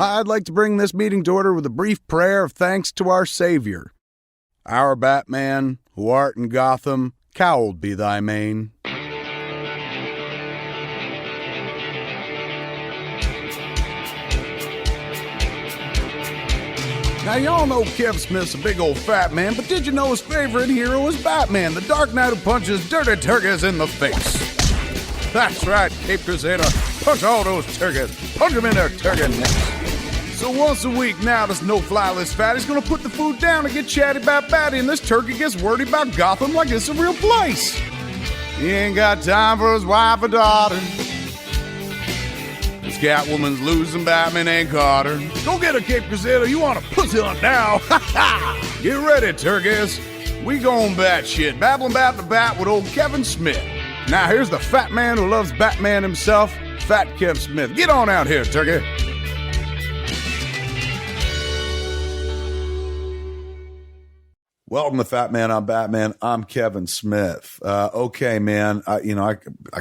I'd like to bring this meeting to order with a brief prayer of thanks to our Savior. Our Batman, who art in Gotham, cowled be thy mane. Now, y'all know Kev Smith's a big old fat man, but did you know his favorite hero is Batman, the Dark Knight who punches dirty turkeys in the face? That's right, Cape Crusader. Punch all those turkeys. Punch them in their turkey necks. So once a week now, this no-fly list fatty's gonna put the food down and get chatty about Batty, and this turkey gets wordy about Gotham like it's a real place. He ain't got time for his wife or daughter. This Catwoman's losing, Batman ain't caught her. Go get her, Cape Crusader. You want a pussy hunt now? Get ready, turkeys. We gon' bat shit. Babbling about the bat with old Kevin Smith. Now here's the fat man who loves Batman himself, Fat Kev Smith. Get on out here, turkey. Welcome to Fat Man on Batman. I'm Kevin Smith. Okay, man. I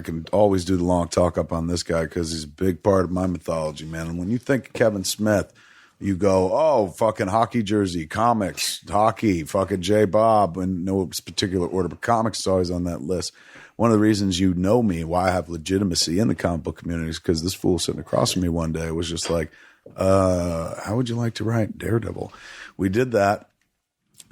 can always do the long talk up on this guy because he's a big part of my mythology, man. And when you think of Kevin Smith, you go, oh, fucking hockey jersey, comics, hockey, fucking J. Bob, in no particular order, but comics is always on that list. One of the reasons you know me, why I have legitimacy in the comic book community, is because this fool sitting across from me one day was just like, how would you like to write Daredevil? We did that.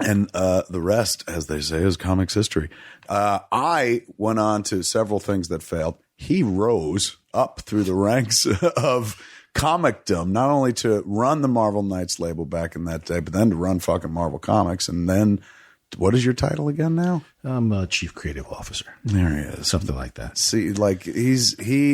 And the rest, as they say, is comics history. I went on to several things that failed. He rose up through the ranks of comicdom, not only to run the Marvel Knights label back in that day, but then to run fucking Marvel Comics. And then, what is your title again now? I'm a chief creative officer. There he is. Something like that. See, like he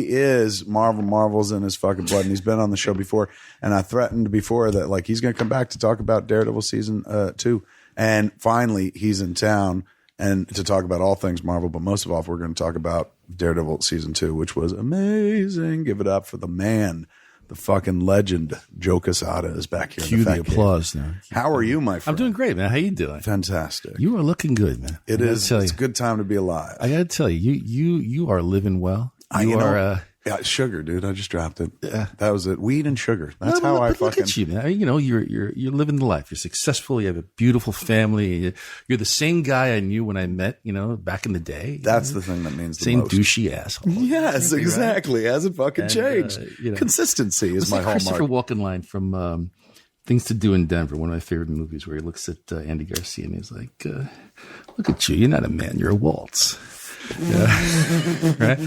is Marvel's in his fucking blood, and he's been on the show before. And I threatened before that, like, he's going to come back to talk about Daredevil season 2. And finally, he's in town and to talk about all things Marvel. But most of all, we're going to talk about Daredevil season 2, which was amazing. Give it up for the man, the fucking legend. Joe Quesada is back here. Cue the applause now. How are you, my friend? I'm doing great, man. How you doing? Fantastic. You are looking good, man. It is. It's a good time to be alive. I got to tell you, you are living well. You are. Yeah, sugar, dude. I just dropped it. That was it. Weed and sugar. That's how I fucking. Look at you, man. You know, you're living the life. You're successful. You have a beautiful family. You're the same guy I knew when I met. You know, back in the day. That's the thing that means the same most. douchey asshole. Yes, exactly. Right? Hasn't fucking changed. Consistency is my hallmark. Christopher Walken line from Things to Do in Denver, one of my favorite movies, where he looks at Andy Garcia and he's like, "Look at you. You're not a man. You're a waltz." Yeah. Right.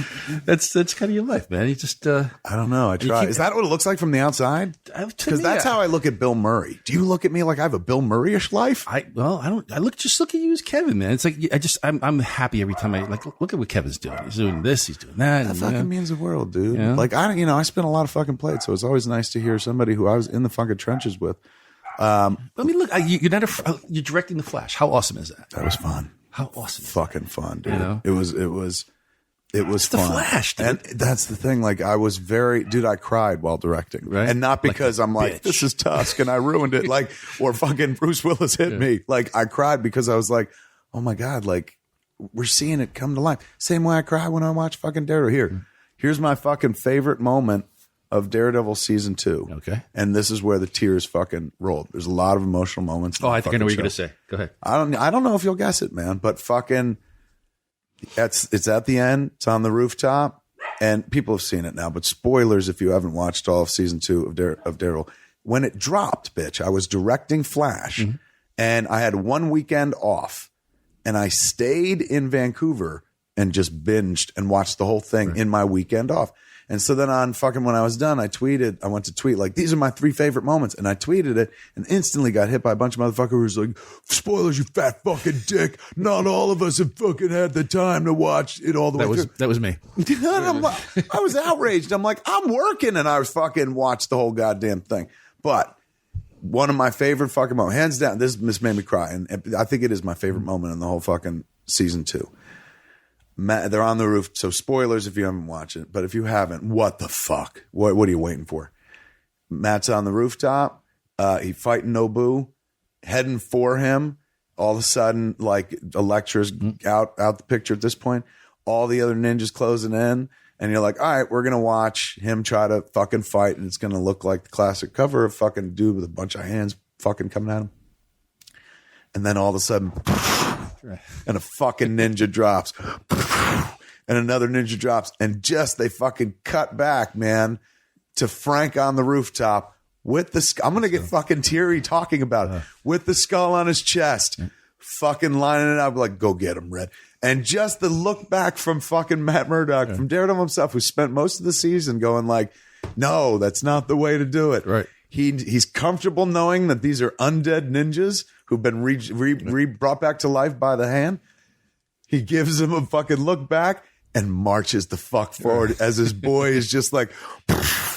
That's kind of your life, man. You just I don't know. I try. Is that what it looks like from the outside? Because that's how I look at Bill Murray. Do you look at me like I have a Bill Murray-ish life? I don't. I look at you as Kevin, man. It's like I'm happy every time I look at what Kevin's doing. He's doing this. He's doing that. That fucking means the world, dude. Yeah. Like I spin a lot of fucking plates, so it's always nice to hear somebody who I was in the fucking trenches with. Let me look. You're directing The Flash. How awesome is that? That was fun. How awesome! Fucking fun, dude. You know? It was it's fun. The Flash, dude. And that's the thing. Like I cried while directing, right? And not because I'm like, this is Tusk and I ruined it, like, or fucking Bruce Willis hit me. Like I cried because I was like, oh my God, like we're seeing it come to life. Same way I cry when I watch fucking Daredevil. Here's my fucking favorite moment of Daredevil season 2. Okay. And this is where the tears fucking rolled. There's a lot of emotional moments. Oh, I think I know what you're going to say. Go ahead. I don't know if you'll guess it, man, but fucking it's at the end. It's on the rooftop and people have seen it now, but spoilers if you haven't watched all of season 2 of Daredevil. When it dropped, bitch, I was directing Flash and I had one weekend off and I stayed in Vancouver and just binged and watched the whole thing in my weekend off. And so then on fucking when I was done, I went to tweet like, these are my 3 favorite moments. And I tweeted it and instantly got hit by a bunch of motherfuckers who was like, spoilers, you fat fucking dick. Not all of us have fucking had the time to watch it all the way through. That was me. I was outraged. I'm like, I'm working and I was fucking watched the whole goddamn thing. But one of my favorite fucking moments, hands down, this made me cry. And I think it is my favorite moment in the whole fucking season 2. They're on the roof. So spoilers if you haven't watched it. But if you haven't, what the fuck? What are you waiting for? Matt's on the rooftop. He fighting Nobu. Heading for him. All of a sudden, like Elektra's out the picture at this point. All the other ninjas closing in. and you're like, all right, we're gonna watch him try to fucking fight, and it's gonna look like the classic cover of fucking dude with a bunch of hands fucking coming at him, and then all of a sudden, and a fucking ninja drops, and another ninja drops, and just they fucking cut back, man, to Frank on the rooftop with the I'm gonna get fucking teary talking about it, with the skull on his chest, fucking lining it up like, go get him, Red. And just the look back from fucking Matt Murdock, from Daredevil himself, who spent most of the season going like, no, that's not the way to do it. Right. He's comfortable knowing that these are undead ninjas who've been brought back to life by the hand. He gives him a fucking look back and marches the fuck forward as his boy is just like,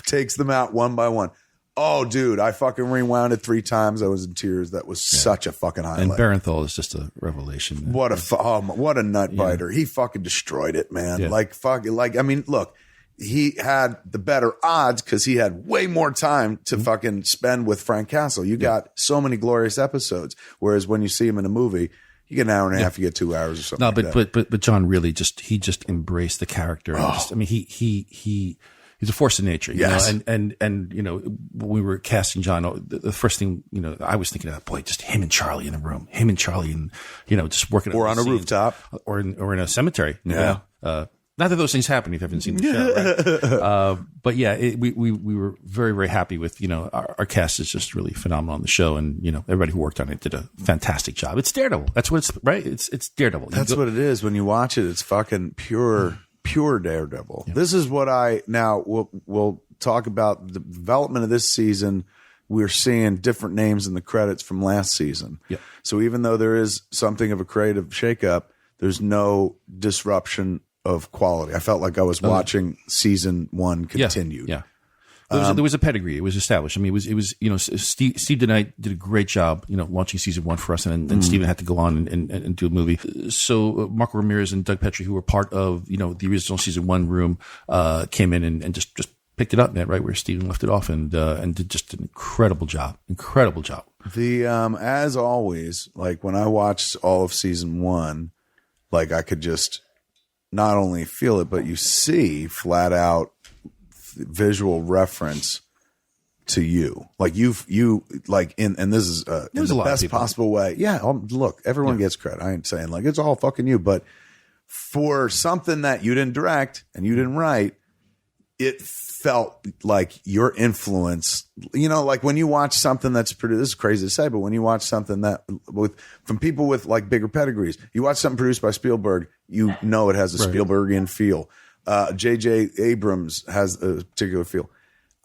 takes them out one by one. Oh, dude, I fucking rewound it 3 times. I was in tears. That was such a fucking highlight. And Barenthal is just a revelation. What a nut biter. He fucking destroyed it, man. Yeah. I mean, look, he had the better odds because he had way more time to fucking spend with Frank Castle. You got so many glorious episodes. Whereas when you see him in a movie, you get an hour and a half, you get 2 hours or something. No, but John really just embraced the character. I mean, he's a force of nature, you know, and you know, when we were casting John, the first thing, you know, I was thinking of, boy, just him and Charlie in a room, and, you know, just working or on a rooftop or in a cemetery. Yeah. You know? Not that those things happen if you haven't seen the show, right? But yeah, we were very, very happy with, you know, our cast is just really phenomenal on the show, and, you know, everybody who worked on it did a fantastic job. It's Daredevil. That's what it's, right? It's Daredevil. That's what it is. When you watch it, it's fucking pure Daredevil. Yeah. This is what we'll talk about the development of this season. We're seeing different names in the credits from last season. Yeah. So even though there is something of a creative shakeup, there's no disruption of quality. I felt like I was watching season 1 continued. Yeah. There was a pedigree. It was established. I mean, it was, you know, Steve DeKnight did a great job, you know, launching season 1 for us, and Steven had to go on and do a movie. So Marco Ramirez and Doug Petrie, who were part of, you know, the original season 1 room, came in and just picked it up, man, right where Steven left it off, and did just an incredible job. The as always, like when I watched all of season 1, like I could just not only feel it, but you see flat out visual reference to you, like you like and this is in the best possible way. Yeah, look, everyone gets credit. I ain't saying like it's all fucking you, but for something that you didn't direct and you didn't write, it felt like your influence. You know, like when you watch something that's produced. This is crazy to say, but when you watch something that from people with like bigger pedigrees, you watch something produced by Spielberg, you know it has a Spielbergian feel. J.J. Abrams has a particular feel.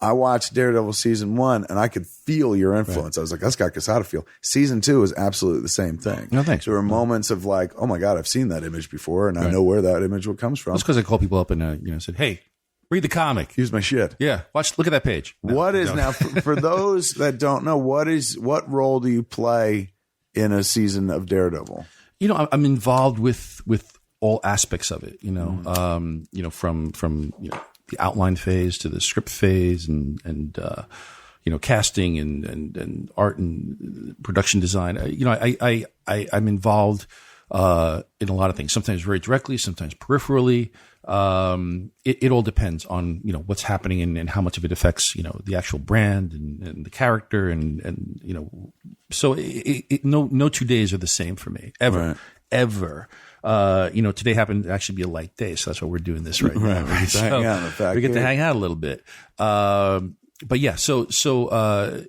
I watched Daredevil season 1 and I could feel your influence. I was like, that's got Quesada feel. Season 2 is absolutely the same thing. No, thanks. There were moments of like, oh my God, I've seen that image before and I know where that image comes from. That's because I call people up and, you know, said, hey, read the comic. Use my shit. Yeah. Look at that page. Now for those that don't know, what role do you play in a season of Daredevil? You know, I'm involved with all aspects of it, you know, you know, from, you know, the outline phase to the script phase and you know, casting and art and production design. You know, I'm involved, in a lot of things, sometimes very directly, sometimes peripherally. It all depends on, you know, what's happening and how much of it affects, you know, the actual brand and the character and, you know, so no 2 days are the same for me ever. You know, today happened to actually be a light day, so that's why we're doing this right now. We get to hang out a little bit. But yeah, so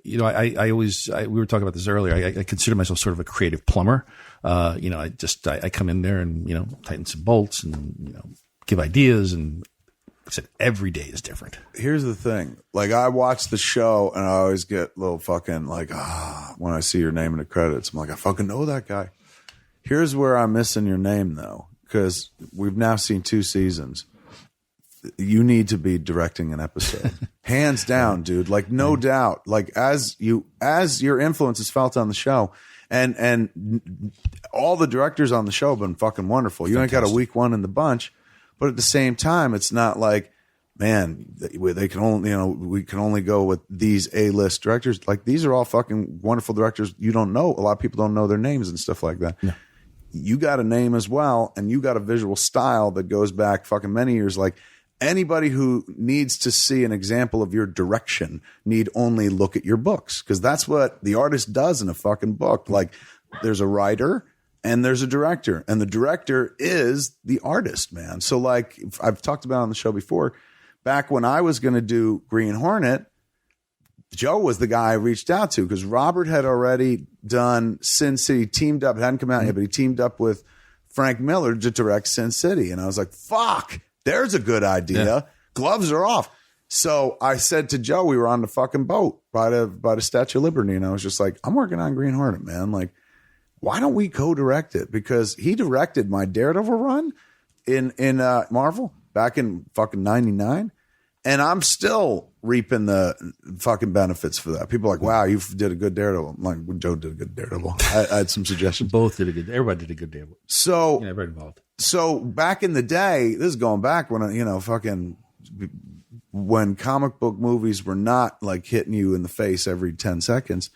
you know, we were talking about this earlier. I consider myself sort of a creative plumber. You know, I come in there and, you know, tighten some bolts and, you know, give ideas, and like I said, every day is different. Here's the thing. Like I watch the show and I always get a little fucking like, when I see your name in the credits, I'm like, I fucking know that guy. Here's where I'm missing your name though, because we've now seen 2 seasons. You need to be directing an episode, hands down, dude. Like no doubt. Like as your influence is felt on the show, and all the directors on the show have been fucking wonderful. You ain't got a weak one in the bunch, but at the same time, it's not like, man, they can only, you know, we can only go with these A-list directors. Like these are all fucking wonderful directors. You don't know. A lot of people don't know their names and stuff like that. Yeah. You got a name as well, and you got a visual style that goes back fucking many years. Like anybody who needs to see an example of your direction need only look at your books, because that's what the artist does in a fucking book. Like, there's a writer and there's a director, and the director is the artist, man. So like I've talked about on the show before, back when I was going to do Green Hornet, Joe was the guy I reached out to, because Robert had already done Sin City, teamed up, it hadn't come out yet, but he teamed up with Frank Miller to direct Sin City. And I was like, fuck, there's a good idea. Yeah. Gloves are off. So I said to Joe, we were on the fucking boat by the Statue of Liberty, and I was just like, I'm working on Green Hornet, man. Like, why don't we co-direct it? Because he directed my Daredevil run in Marvel back in fucking 99. And I'm still reaping the fucking benefits for that. People are like, wow, you did a good Daredevil. I'm like, well, Joe did a good Daredevil. I had some suggestions. Both did a good, everybody did a good Daredevil. So, yeah, everybody involved. So back in the day, this is going back when, when comic book movies were not like hitting you in the face every 10 seconds,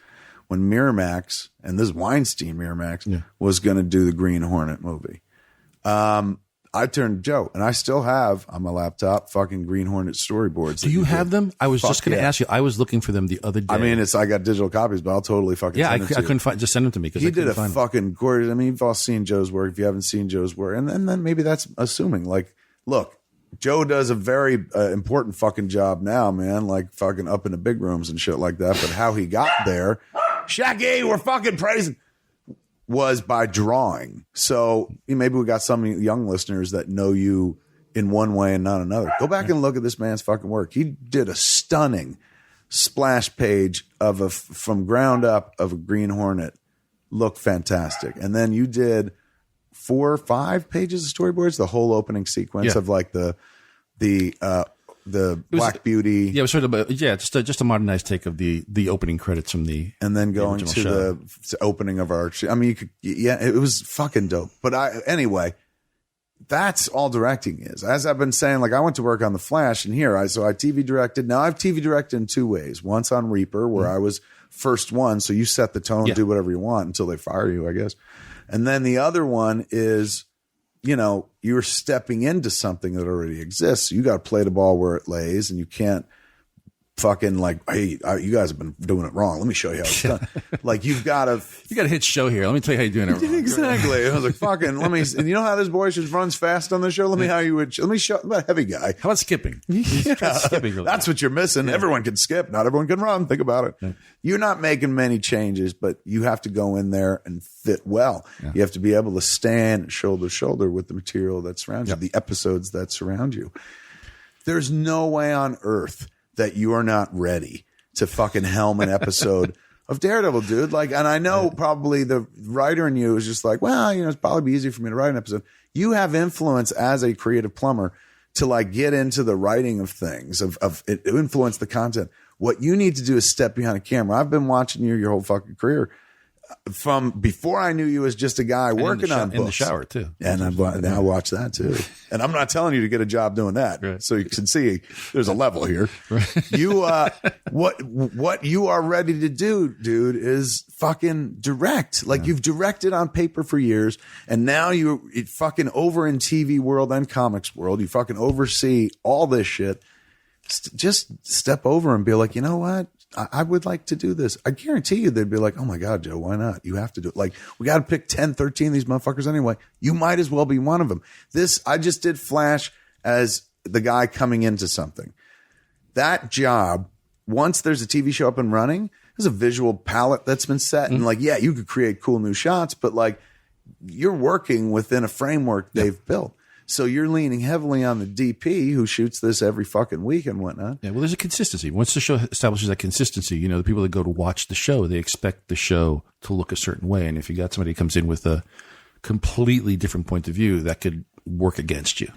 when Miramax, and this is Weinstein Miramax, was going to do the Green Hornet movie. I turned to Joe, and I still have on my laptop fucking Green Hornet storyboards. Do you have them? I was just going to ask you. I was looking for them the other day. I mean, I got digital copies, but I'll totally fucking send them to you. I couldn't find. Just send them to me, because he did a fucking gorgeous. I mean, you've all seen Joe's work. If you haven't seen Joe's work, and then maybe that's assuming. Like, look, Joe does a very important fucking job now, man. Like fucking up in the big rooms and shit like that. But how he got there, Shaggy, we're fucking praising, was by drawing. So maybe we got some young listeners that know you in one way and not another. Go back and look at this man's fucking work. He did a stunning splash page of from ground up of a Green Hornet. Looked fantastic. And then you did 4 or 5 pages of storyboards, the whole opening sequence of like the Black Beauty. Yeah, it was sort of just a modernized take of the opening credits from and then going to the opening of our. I mean, it was fucking dope. But anyway, that's all directing is. As I've been saying, like I went to work on The Flash, and here I TV directed. Now I've TV directed in 2 ways. Once on Reaper, where I was first one, so you set the tone, do whatever you want until they fire you, I guess. And then the other one is, you're stepping into something that already exists. So you got to play the ball where it lays, and you can't fucking like, hey, you guys have been doing it wrong. Let me show you how it's done. Like you got to hit show here. Let me tell you how you're doing it wrong. Exactly. I was like, fucking, and you know how this boy just runs fast on the show? Let me show about heavy guy. How about skipping? Skipping really that's what you're missing. Yeah. Everyone can skip. Not everyone can run. Think about it. Yeah. You're not making many changes, but you have to go in there and fit well. Yeah. You have to be able to stand shoulder to shoulder with the material that surrounds you, the episodes that surround you. There's no way on earth that you are not ready to fucking helm an episode of Daredevil, dude. Like, and I know probably the writer in you is just like, well, it's probably be easy for me to write an episode. You have influence as a creative plumber to like get into the writing of things, of it influence the content. What you need to do is step behind a camera. I've been watching you your whole fucking career. From before I knew you as just a guy working on books. In the shower too. And I watch that too. And I'm not telling you to get a job doing that. Right. So you can see there's a level here. Right. You, what you are ready to do, dude, is fucking direct. Like you've directed on paper for years, and now you're fucking over in TV world and comics world. You fucking oversee all this shit. Just step over and be like, you know what? I would like to do this. I guarantee you they'd be like, oh my God, Joe, why not? You have to do it. Like, we got to pick 10, 13 of these motherfuckers anyway. You might as well be one of them. I just did Flash as the guy coming into something. That job, once there's a TV show up and running, there's a visual palette that's been set. And like, yeah, you could create cool new shots, but like you're working within a framework they've built. So you're leaning heavily on the DP who shoots this every fucking week and whatnot. Yeah, well, there's a consistency. Once the show establishes that consistency, the people that go to watch the show, they expect the show to look a certain way. And if you got somebody who comes in with a completely different point of view, that could work against you,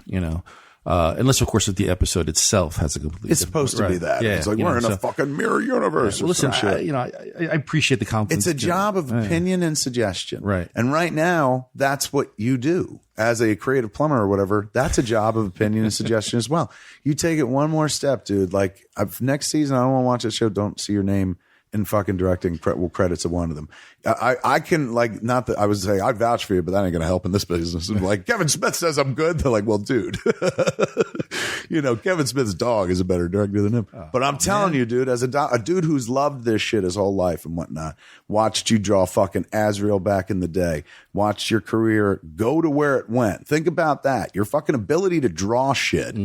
unless, of course, if the episode itself has a completely It's supposed to be that. Yeah, it's like we're in a fucking mirror universe. Well, listen, I appreciate the confidence. It's a job of opinion and suggestion. Right. And right now, that's what you do. As a creative plumber or whatever, that's a job of opinion and suggestion as well. You take it one more step, dude. Like next season, I don't want to watch that show. Don't see your name in fucking directing credits of one of them. I can, like, not that I would say I vouch for you, but that ain't going to help in this business. Like, Kevin Smith says I'm good. They're like, well, dude, you know, Kevin Smith's dog is a better director than him. But I'm telling you, dude, as a dude who's loved this shit his whole life and whatnot, watched you draw fucking Azrael back in the day, watched your career go to where it went. Think about that. Your fucking ability to draw shit.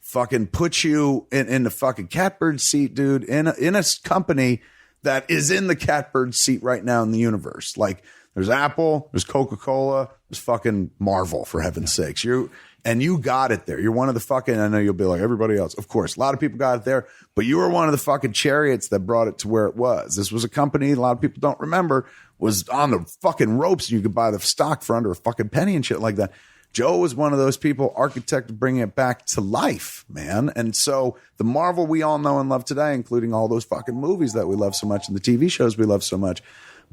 Fucking put you in the fucking catbird seat, dude, in a company that is in the catbird seat right now in the universe. Like, there's Apple, there's Coca-Cola, there's fucking Marvel, for heaven's sakes. You got it there. You're one of the fucking, I know you'll be like everybody else. Of course, a lot of people got it there, but you were one of the fucking chariots that brought it to where it was. This was a company a lot of people don't remember was on the fucking ropes, and you could buy the stock for under a fucking penny and shit like that. Joe was one of those people, architect of bringing it back to life, man. And so the Marvel we all know and love today, including all those fucking movies that we love so much and the TV shows we love so much,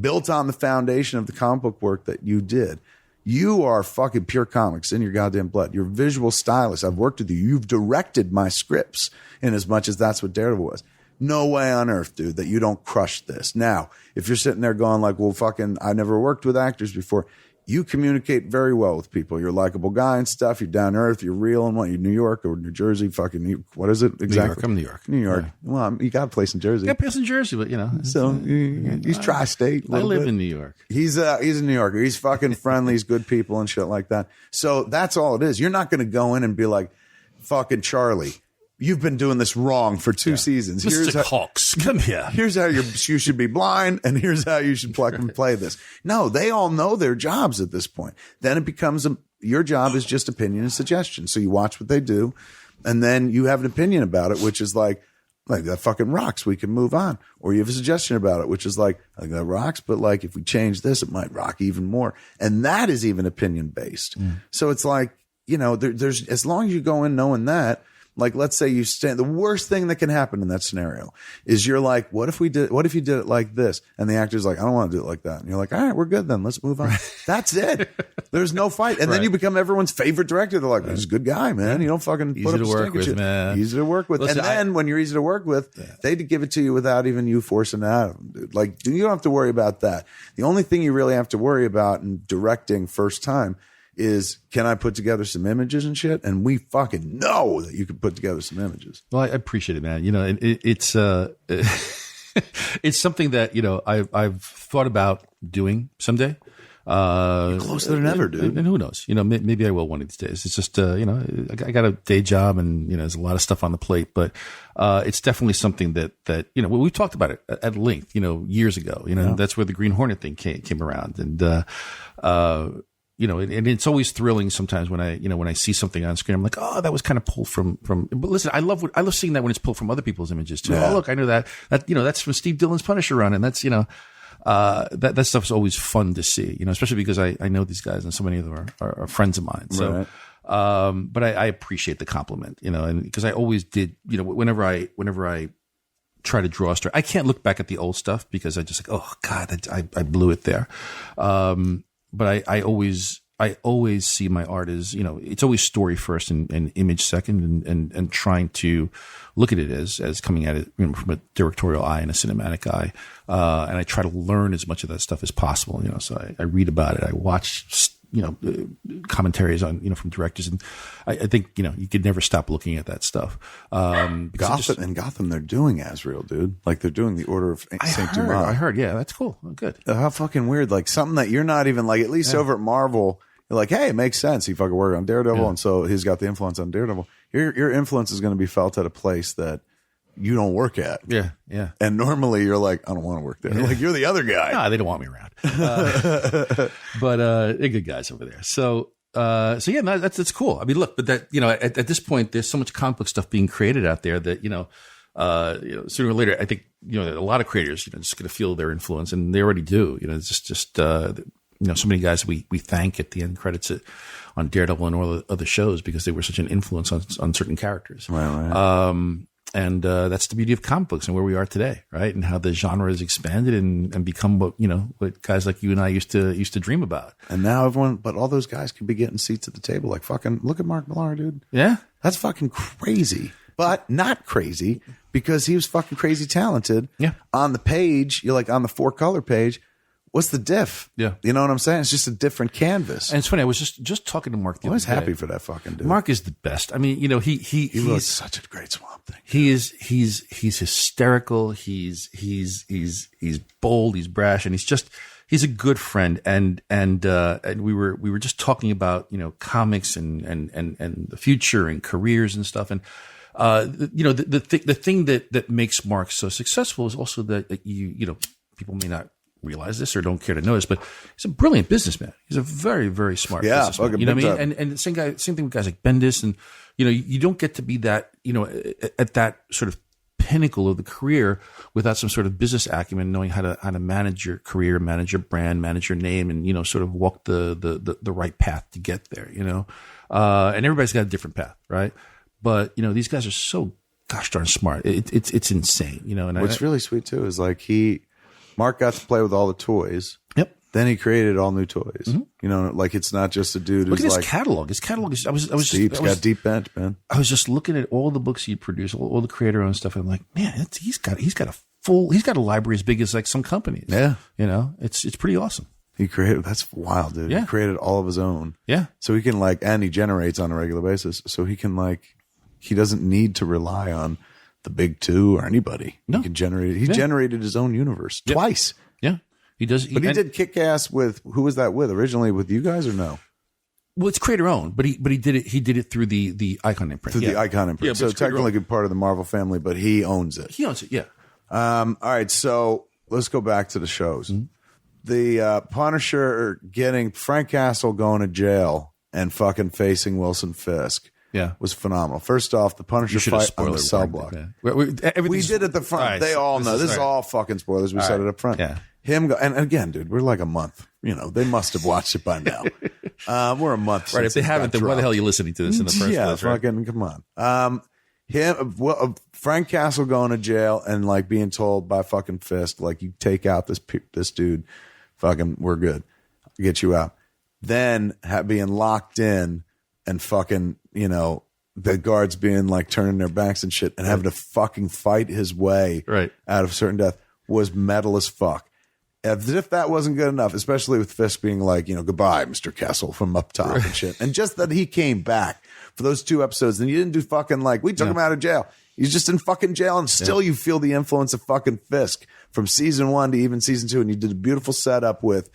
built on the foundation of the comic book work that you did. You are fucking pure comics in your goddamn blood. You're a visual stylist. I've worked with you. You've directed my scripts in as much as that's what Daredevil was. No way on earth, dude, that you don't crush this. Now, if you're sitting there going like, well, fucking, I never worked with actors before. You communicate very well with people. You're a likable guy and stuff. You're down to earth. You're real. And what? You're New York or New Jersey? Fucking, what is it exactly? New York. I'm New York. New York. Yeah. Well, you got a place in Jersey. Got a place in Jersey, but you know. So he's tri-state. I live in New York. He's a New Yorker. He's fucking friendly. He's good people and shit like that. So that's all it is. You're not going to go in and be like, fucking Charlie, you've been doing this wrong for 2 seasons. Mr. Cox, come here. Here's how you should be blind, and here's how you should play this. No, they all know their jobs at this point. Then it becomes your job is just opinion and suggestion. So you watch what they do, and then you have an opinion about it, which is like that fucking rocks. We can move on. Or you have a suggestion about it, which is like that rocks, but like if we change this, it might rock even more. And that is even opinion based. So it's like, you know, there's as long as you go in knowing that. Like, let's say you stand, the worst thing that can happen in that scenario is you're like, what if you did it like this? And the actor's like, I don't want to do it like that. And you're like, all right, we're good then. Let's move on. That's it. There's no fight. And then you become everyone's favorite director. They're like, he's a good guy, man. You don't fucking put easy to work with, man. Easy to work with. Listen, and then when you're easy to work with, they give it to you without even you forcing it out of them, dude. Like, you don't have to worry about that. The only thing you really have to worry about in directing first time is, can I put together some images and shit? And we fucking know that you can put together some images. Well, I appreciate it, man. You know, it's it's something that, you know, I've thought about doing someday. You're closer than ever, dude. And who knows? You know, maybe I will one of these days. It's just, you know, I got a day job and, you know, there's a lot of stuff on the plate, but it's definitely something that, you know, we talked about it at length, you know, years ago. You know, that's where the Green Hornet thing came around. And, you know, and it's always thrilling sometimes when I see something on screen, I'm like, oh, that was kind of pulled from, but listen, I love seeing that when it's pulled from other people's images too. Yeah. Oh, look, I know that, you know, that's from Steve Dillon's Punisher run. And that's, you know, that stuff's always fun to see, you know, especially because I know these guys and so many of them are friends of mine. So, right. But I appreciate the compliment, you know, and because I always did, you know, whenever I try to draw a story, I can't look back at the old stuff because I just like, oh God, I blew it there. But I always see my art as, you know, it's always story first and image second and trying to look at it as coming at it, you know, from a directorial eye and a cinematic eye. And I try to learn as much of that stuff as possible, you know, so I read about it. I watch, you know, commentaries on, you know, from directors. And I think, you know, you could never stop looking at that stuff. Gotham, they're doing Azrael, dude. Like they're doing the Order of Saint Dumas. I heard. Yeah, that's cool. Oh, good. How fucking weird. Like something that you're not even like, at least over at Marvel, you're like, hey, it makes sense. He fucking worked on Daredevil. And so he's got the influence on Daredevil. Your influence is going to be felt at a place that you don't work at. Yeah, yeah. And normally you're like, I don't want to work there. Yeah. Like, you're the other guy. No, they don't want me around. But they're good guys over there. So yeah, no, that's cool. I mean, look, but that, you know, at this point, there's so much comic book stuff being created out there that, you know, sooner or later, I think, you know, a lot of creators, you know, just going to feel their influence, and they already do. You know, it's just you know, so many guys we thank at the end credits on Daredevil and all the other shows because they were such an influence on certain characters. Right. And that's the beauty of comic books and where we are today, right? And how the genre has expanded and become what, you know, what guys like you and I used to dream about. And now all those guys can be getting seats at the table. Like fucking, look at Marc Millar, dude. Yeah. That's fucking crazy, but not crazy because he was fucking crazy talented. Yeah. On the page, you're like on the 4-color page. What's the diff? Yeah. You know what I'm saying? It's just a different canvas. And it's funny. I was just talking to Mark. I was happy for that fucking dude. Mark is the best. I mean, he looks such a great Swamp Thing. He's hysterical. He's bold. He's brash, and he's a good friend. And we were just talking about comics and the future and careers and stuff. And the thing that makes Mark so successful is also that people may not realize this or don't care to notice, but he's a brilliant businessman. He's a very, very smart businessman. You know what I mean? And the same thing with guys like Bendis, and you don't get to be that, at that sort of pinnacle of the career without some sort of business acumen, knowing how to manage your career, manage your brand, manage your name, and sort of walk the right path to get there. And everybody's got a different path, right? But these guys are so gosh darn smart. It's insane. And what's really sweet too is like Mark got to play with all the toys. Yep. Then he created all new toys. Mm-hmm. Like it's not just a dude Look who's at like his catalog. His catalog is Steve's got deep bench, man. I was just looking at all the books he produced, all the creator-owned stuff. And I'm like, man, he's got a library as big as like some companies. Yeah. It's pretty awesome. That's wild, dude. Yeah. He created all of his own. Yeah. So he can and he generates on a regular basis. So he can he doesn't need to rely on the big two or anybody. No. He can generate it. He generated his own universe twice. Yeah. He does. But he did Kick-Ass with, who was that with? Originally with you guys or no? Well, it's creator owned, but he did it through the Icon imprint. Through the Icon imprint. Yeah, so technically a part of the Marvel family, but he owns it. He owns it, yeah. All right, so let's go back to the shows. Mm-hmm. The Punisher getting Frank Castle going to jail and fucking facing Wilson Fisk. Yeah, was phenomenal. First off, the Punisher fight on the cell block. Yeah. We did at the front. Right, they all know. This is all fucking spoilers. We said it up front. Yeah. And again, dude, we're like a month. They must have watched it by now. We're a month. Right. If they haven't, then why the hell are you listening to this in the first place? Yeah, fucking come on. Frank Castle going to jail and being told by fucking Fisk, you take out this dude, fucking, we're good. I'll get you out. Then being locked in and fucking, the guards being turning their backs and shit and having to fucking fight his way out of certain death was metal as fuck. As if that wasn't good enough, especially with Fisk being goodbye, Mr. Castle from up top and shit. And just that he came back for those 2 episodes and you didn't do fucking we took him out of jail. He's just in fucking jail and still you feel the influence of fucking Fisk from season 1 to even season 2. And you did a beautiful setup with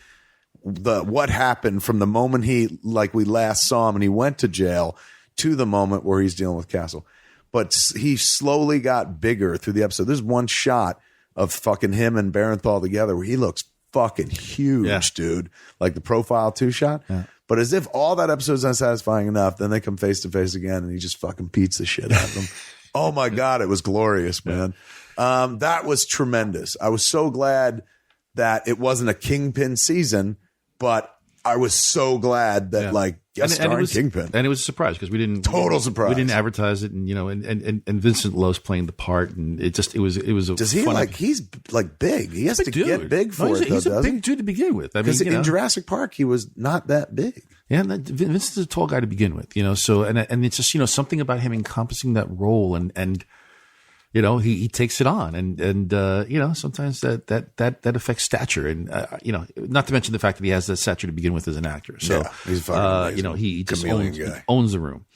what happened from the moment we last saw him and he went to jail to the moment where he's dealing with Castle. But he slowly got bigger through the episode. There's one shot of fucking him and Barenthal together where he looks fucking huge, dude. Like the Profile 2 shot. Yeah. But as if all that episode's not satisfying enough, then they come face to face again and he just fucking beats the shit out of them. Oh my God, it was glorious, man. That was tremendous. I was so glad that it wasn't a Kingpin season, but I was so glad that starring Kingpin. And it was a surprise because we didn't surprise. We didn't advertise it, and and Vincent Lowe's playing the part, and it was a does he he's big? He has to get big for it. He's a big dude to begin with. Because in Jurassic Park he was not that big. Yeah, Vincent's a tall guy to begin with, So and it's just something about him encompassing that role and. He takes it on and sometimes that affects stature and, not to mention the fact that he has that stature to begin with as an actor. So, he's fucking he just owns the room.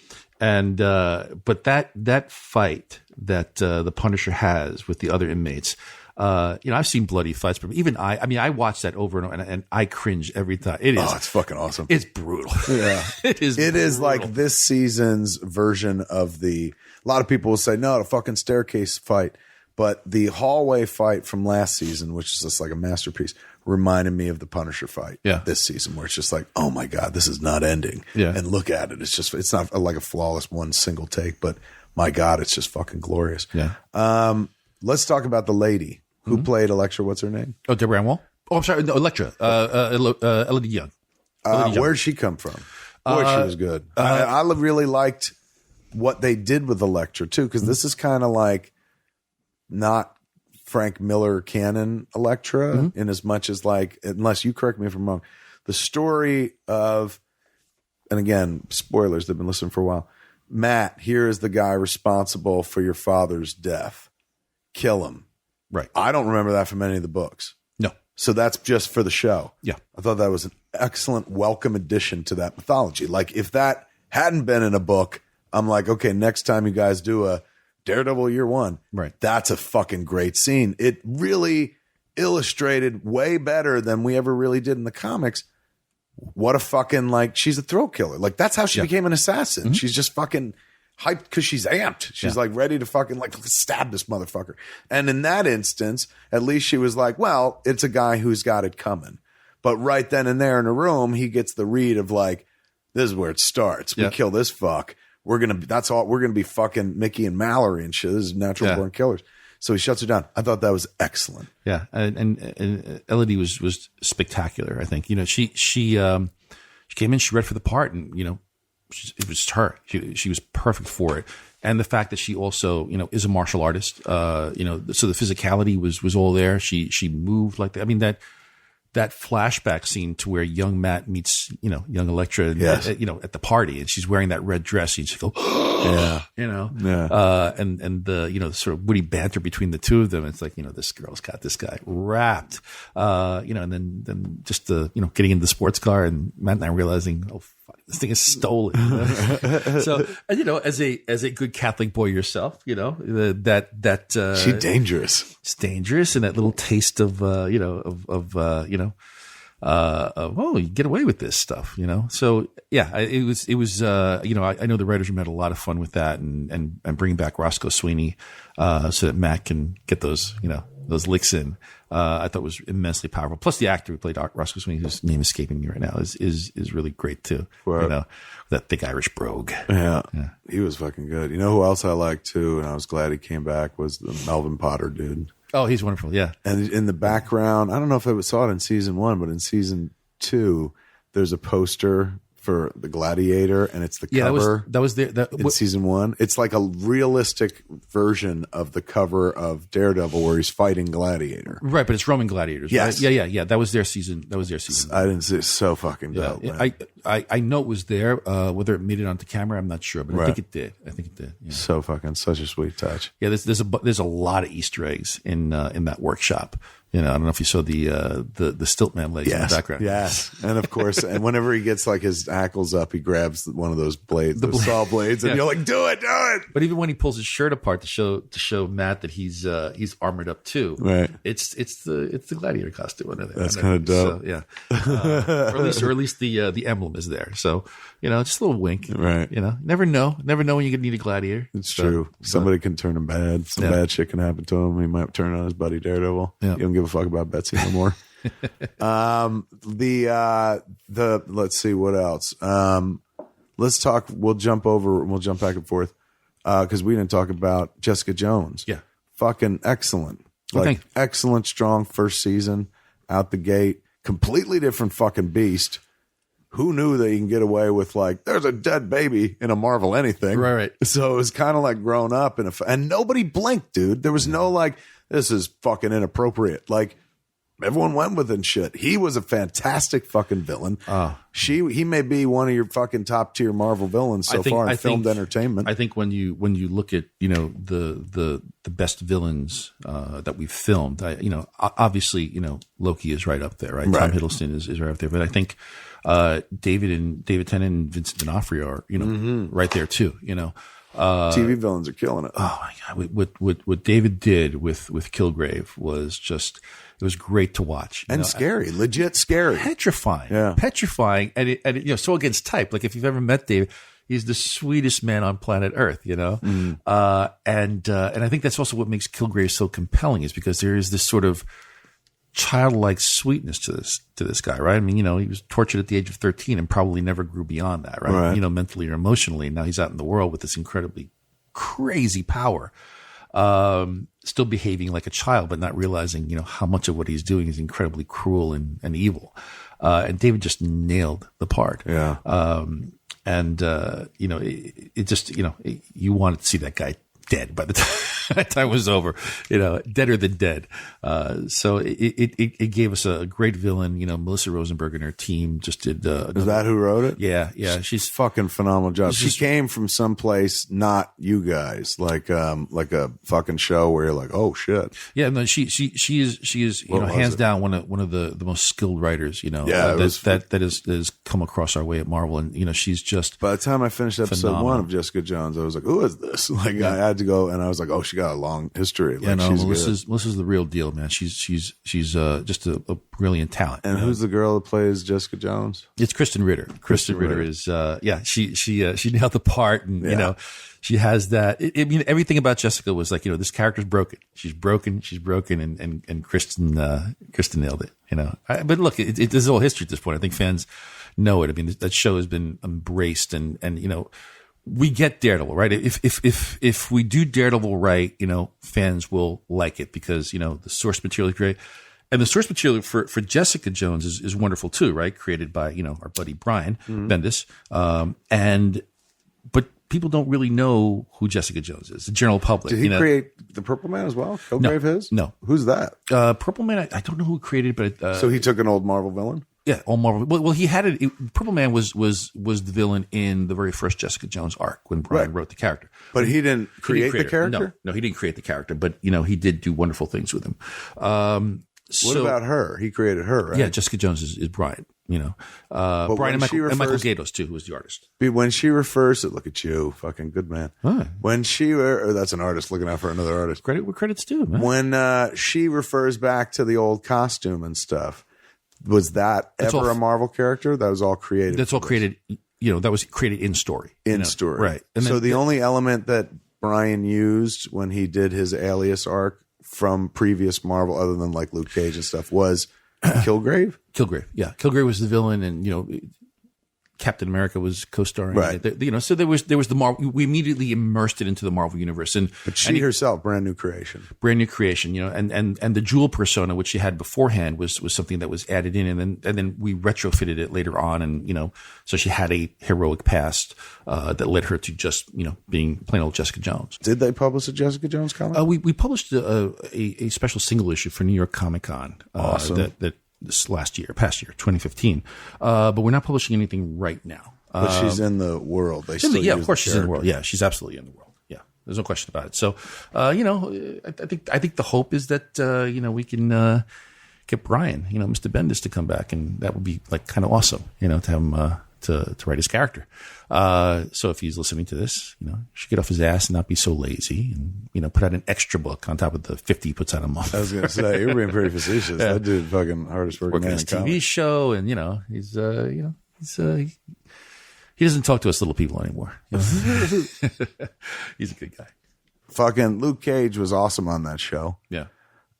And, but that fight that, the Punisher has with the other inmates, I've seen bloody fights, but even I watch that over and over and I cringe every time. It's fucking awesome. It's brutal. Yeah. It is like this season's version of a lot of people will say, no, the fucking staircase fight. But the hallway fight from last season, which is just like a masterpiece, reminded me of the Punisher fight this season, where it's just like, oh my God, this is not ending. Yeah. And look at it. It's not like a flawless one single take, but my God, it's just fucking glorious. Yeah. Let's talk about the lady who played Elektra. What's her name? Oh, Deborah Ann Wall? Oh, I'm sorry. No, Elektra. Elodie Young. Where'd she come from? Boy, she was good. I really liked what they did with Elektra too, because this is kind of not Frank Miller canon Elektra in as much as unless you correct me if I'm wrong, the story of, and again, spoilers, they've been listening for a while. Matt, here is the guy responsible for your father's death. kill him. Right. I don't remember that from any of the books. No. So that's just for the show. Yeah. I thought that was an excellent, welcome addition to that mythology. Like, if that hadn't been in a book, I'm like, okay, next time you guys do a Daredevil Year One, right, that's a fucking great scene. It really illustrated way better than we ever really did in the comics. What a fucking, like, she's a thrill killer. Like, that's how she became an assassin. Mm-hmm. She's just fucking hyped because she's amped. She's like ready to fucking like stab this motherfucker. And in that instance, at least she was like, well, it's a guy who's got it coming. But right then and there in a room, he gets the read of like, this is where it starts. We kill this fuck. We're going to be fucking Mickey and Mallory and shit. This is natural born killers. So he shuts her down. I thought that was excellent. Yeah. And Elodie was spectacular. I think, she came in, she read for the part, and, it was her. She was perfect for it. And the fact that she also, is a martial artist, so the physicality was all there. She moved like that. I mean, that flashback scene to where young Matt meets, young Elektra, at the party, and she's wearing that red dress, and she goes, and the, sort of witty banter between the two of them. It's like, this girl's got this guy wrapped, and then just the, getting into the sports car, and Matt and I realizing, oh, fuck, this thing is stolen. So, as a good Catholic boy yourself, that she's dangerous. It's dangerous, and that little taste of you get away with this stuff, So yeah, it was I know the writers room had a lot of fun with that, and bringing back Roscoe Sweeney, so that Matt can get those licks in. I thought was immensely powerful. Plus the actor who played Roscoe Sweeney, whose name is escaping me right now, is really great too. Right. That thick Irish brogue. Yeah. He was fucking good. You know who else I liked too, and I was glad he came back, was the Melvin Potter dude. Oh, he's wonderful. Yeah. And in the background, I don't know if I saw it in season 1, but in season 2, there's a poster for the Gladiator, and it's the cover. That was there. In season 1, it's like a realistic version of the cover of Daredevil where he's fighting Gladiator. Right, but it's Roman gladiators. Yes. Right? Yeah. That was their season. I didn't see it. So fucking dope. Man. I know it was there. Whether it made it onto camera, I'm not sure, but I think it did. Yeah. So fucking such a sweet touch. Yeah, there's a lot of Easter eggs in that workshop. I don't know if you saw the Stiltman legs in the background. Yes, and of course, and whenever he gets like his hackles up, he grabs one of those blades, those saw blades, and you're like, do it. But even when he pulls his shirt apart to show Matt that he's armored up too, right? It's the gladiator costume. That's kind of dope. So, yeah, or at least the emblem is there. So just a little wink, right? Never know when you're gonna need a gladiator. It's true. Somebody can turn him bad. Some bad shit can happen to him. He might turn on his buddy Daredevil. Yeah. You don't give a fuck about Betsy no more. Let's see what else. Let's talk. We'll jump back and forth because we didn't talk about Jessica Jones. Yeah, fucking excellent. Excellent, strong first season out the gate. Completely different fucking beast. Who knew that you can get away with like, there's a dead baby in a Marvel anything. Right. So it was kind of like grown up and nobody blinked, dude. There was no like, this is fucking inappropriate. Like everyone went with it and shit. He was a fantastic fucking villain. He may be one of your fucking top tier Marvel villains so far in filmed entertainment. I think when you look at, the best villains, that we've filmed, obviously, Loki is right up there, right? Tom Hiddleston is right up there. But I think, David Tennant and Vincent D'Onofrio are, right there too, TV villains are killing it. Oh my God. What David did with Kilgrave was just, it was great to watch. And scary, legit scary. Petrifying. Yeah. Petrifying. And it, so against type. Like if you've ever met David, he's the sweetest man on planet Earth, And I think that's also what makes Kilgrave so compelling, is because there is this sort of childlike sweetness to this guy, right? I mean, he was tortured at the age of 13 and probably never grew beyond that, right? Mentally or emotionally. Now he's out in the world with this incredibly crazy power, still behaving like a child, but not realizing, how much of what he's doing is incredibly cruel and evil. And David just nailed the part. Yeah. It just, you wanted to see that guy dead by the time that time was over, deader than dead. So it gave us a great villain. Melissa Rosenberg and her team just did. Is that who wrote it? Yeah. She's fucking phenomenal job. She came from someplace, not you guys, like a fucking show where you're like, oh shit. Yeah, no, she is hands down one of the most skilled writers. That has come across our way at Marvel, and she's just. By the time I finished episode 1 of Jessica Jones, I was like, who is this? Like I had to go, and I was like, oh, she got a long history. Like, Melissa's the real deal, man. She's just a brilliant talent. And who's the girl that plays Jessica Jones? It's Kristen Ritter. Kristen Ritter is she nailed the part, and she has that. Everything about Jessica was like, this character's broken. She's broken, and Kristen nailed it. But look, there's a whole history at this point. I think fans know it. I mean, that show has been embraced, and we get Daredevil, right? If we do Daredevil right, fans will like it because, the source material is great. And the source material for Jessica Jones is wonderful too, right? Created by, our buddy Brian Bendis. But people don't really know who Jessica Jones is, the general public. Did he create the Purple Man as well? Kilgrave his? No. Who's that? Purple Man, I don't know who created it, but. So he took an old Marvel villain? Yeah, all Marvel. Well, he had it. Purple Man was the villain in the very first Jessica Jones arc when Brian wrote the character. But he didn't create the character? No, he didn't create the character, but he did do wonderful things with him. What about her? He created her, right? Yeah, Jessica Jones is Brian. Brian and Michael Gaydos too, who was the artist. When she refers to, look at you, fucking good man. Huh. When that's an artist looking out for another artist. Credit where credit's due, man. When she refers back to the old costume and stuff. Was that ever a Marvel character? That was all created. That's all created. That was created in story. Story, right? And so the only element that Brian used when he did his Alias arc from previous Marvel, other than like Luke Cage and stuff, was Kilgrave. Kilgrave, yeah. Kilgrave was the villain, and Captain America was co-starring. Right. So there was the Marvel. We immediately immersed it into the Marvel universe, but she herself, brand new creation. And the Jewel persona, which she had beforehand, was something that was added in, and then we retrofitted it later on, and so she had a heroic past that led her to just being plain old Jessica Jones. Did they publish a Jessica Jones comic? We published a special single issue for New York Comic Con. Awesome. That this past year, 2015. But we're not publishing anything right now. But she's in the world. Of course she's in the world. Yeah, she's absolutely in the world. Yeah, there's no question about it. So, I think the hope is that, we can get Brian, Mr. Bendis to come back, and that would be like kind of awesome, to have him to write his character. So if he's listening to this, he should get off his ass and not be so lazy, and put out an extra book on top of the 50 he puts out a month. I was going to say, you're being pretty facetious. That dude fucking hardest working man on his in TV comics. show, and he doesn't talk to us little people anymore. He's a good guy. Fucking Luke Cage was awesome on that show. Yeah.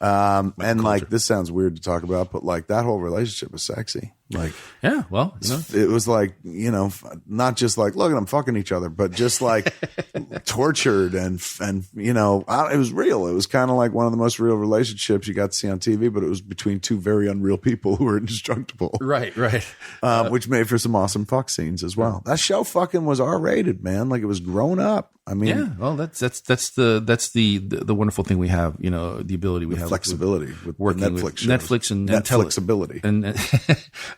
And like, this sounds weird to talk about, but like that whole relationship was sexy. Like, yeah, well, it was like, not just like, look at them fucking each other, but just like tortured and, it was real. It was kind of like one of the most real relationships you got to see on TV, but it was between two very unreal people who were indestructible. Right. Which made for some awesome fuck scenes as well. That show fucking was R-rated, man. Like it was grown up. I mean, yeah, well, that's the wonderful thing we have, the ability we have, flexibility with working Netflix with shows. Netflix and Netflexibility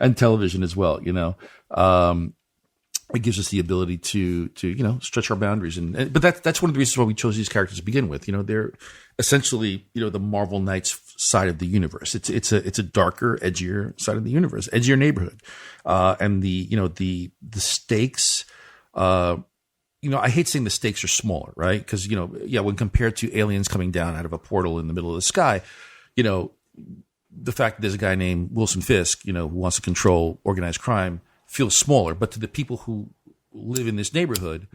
and television as well. It gives us the ability to stretch our boundaries, but that's one of the reasons why we chose these characters to begin with. They're essentially the Marvel Knights side of the universe. It's a darker, edgier side of the universe, edgier neighborhood, and the stakes. I hate saying the stakes are smaller, right? Because, when compared to aliens coming down out of a portal in the middle of the sky, the fact that there's a guy named Wilson Fisk, who wants to control organized crime feels smaller. But to the people who live in this neighborhood,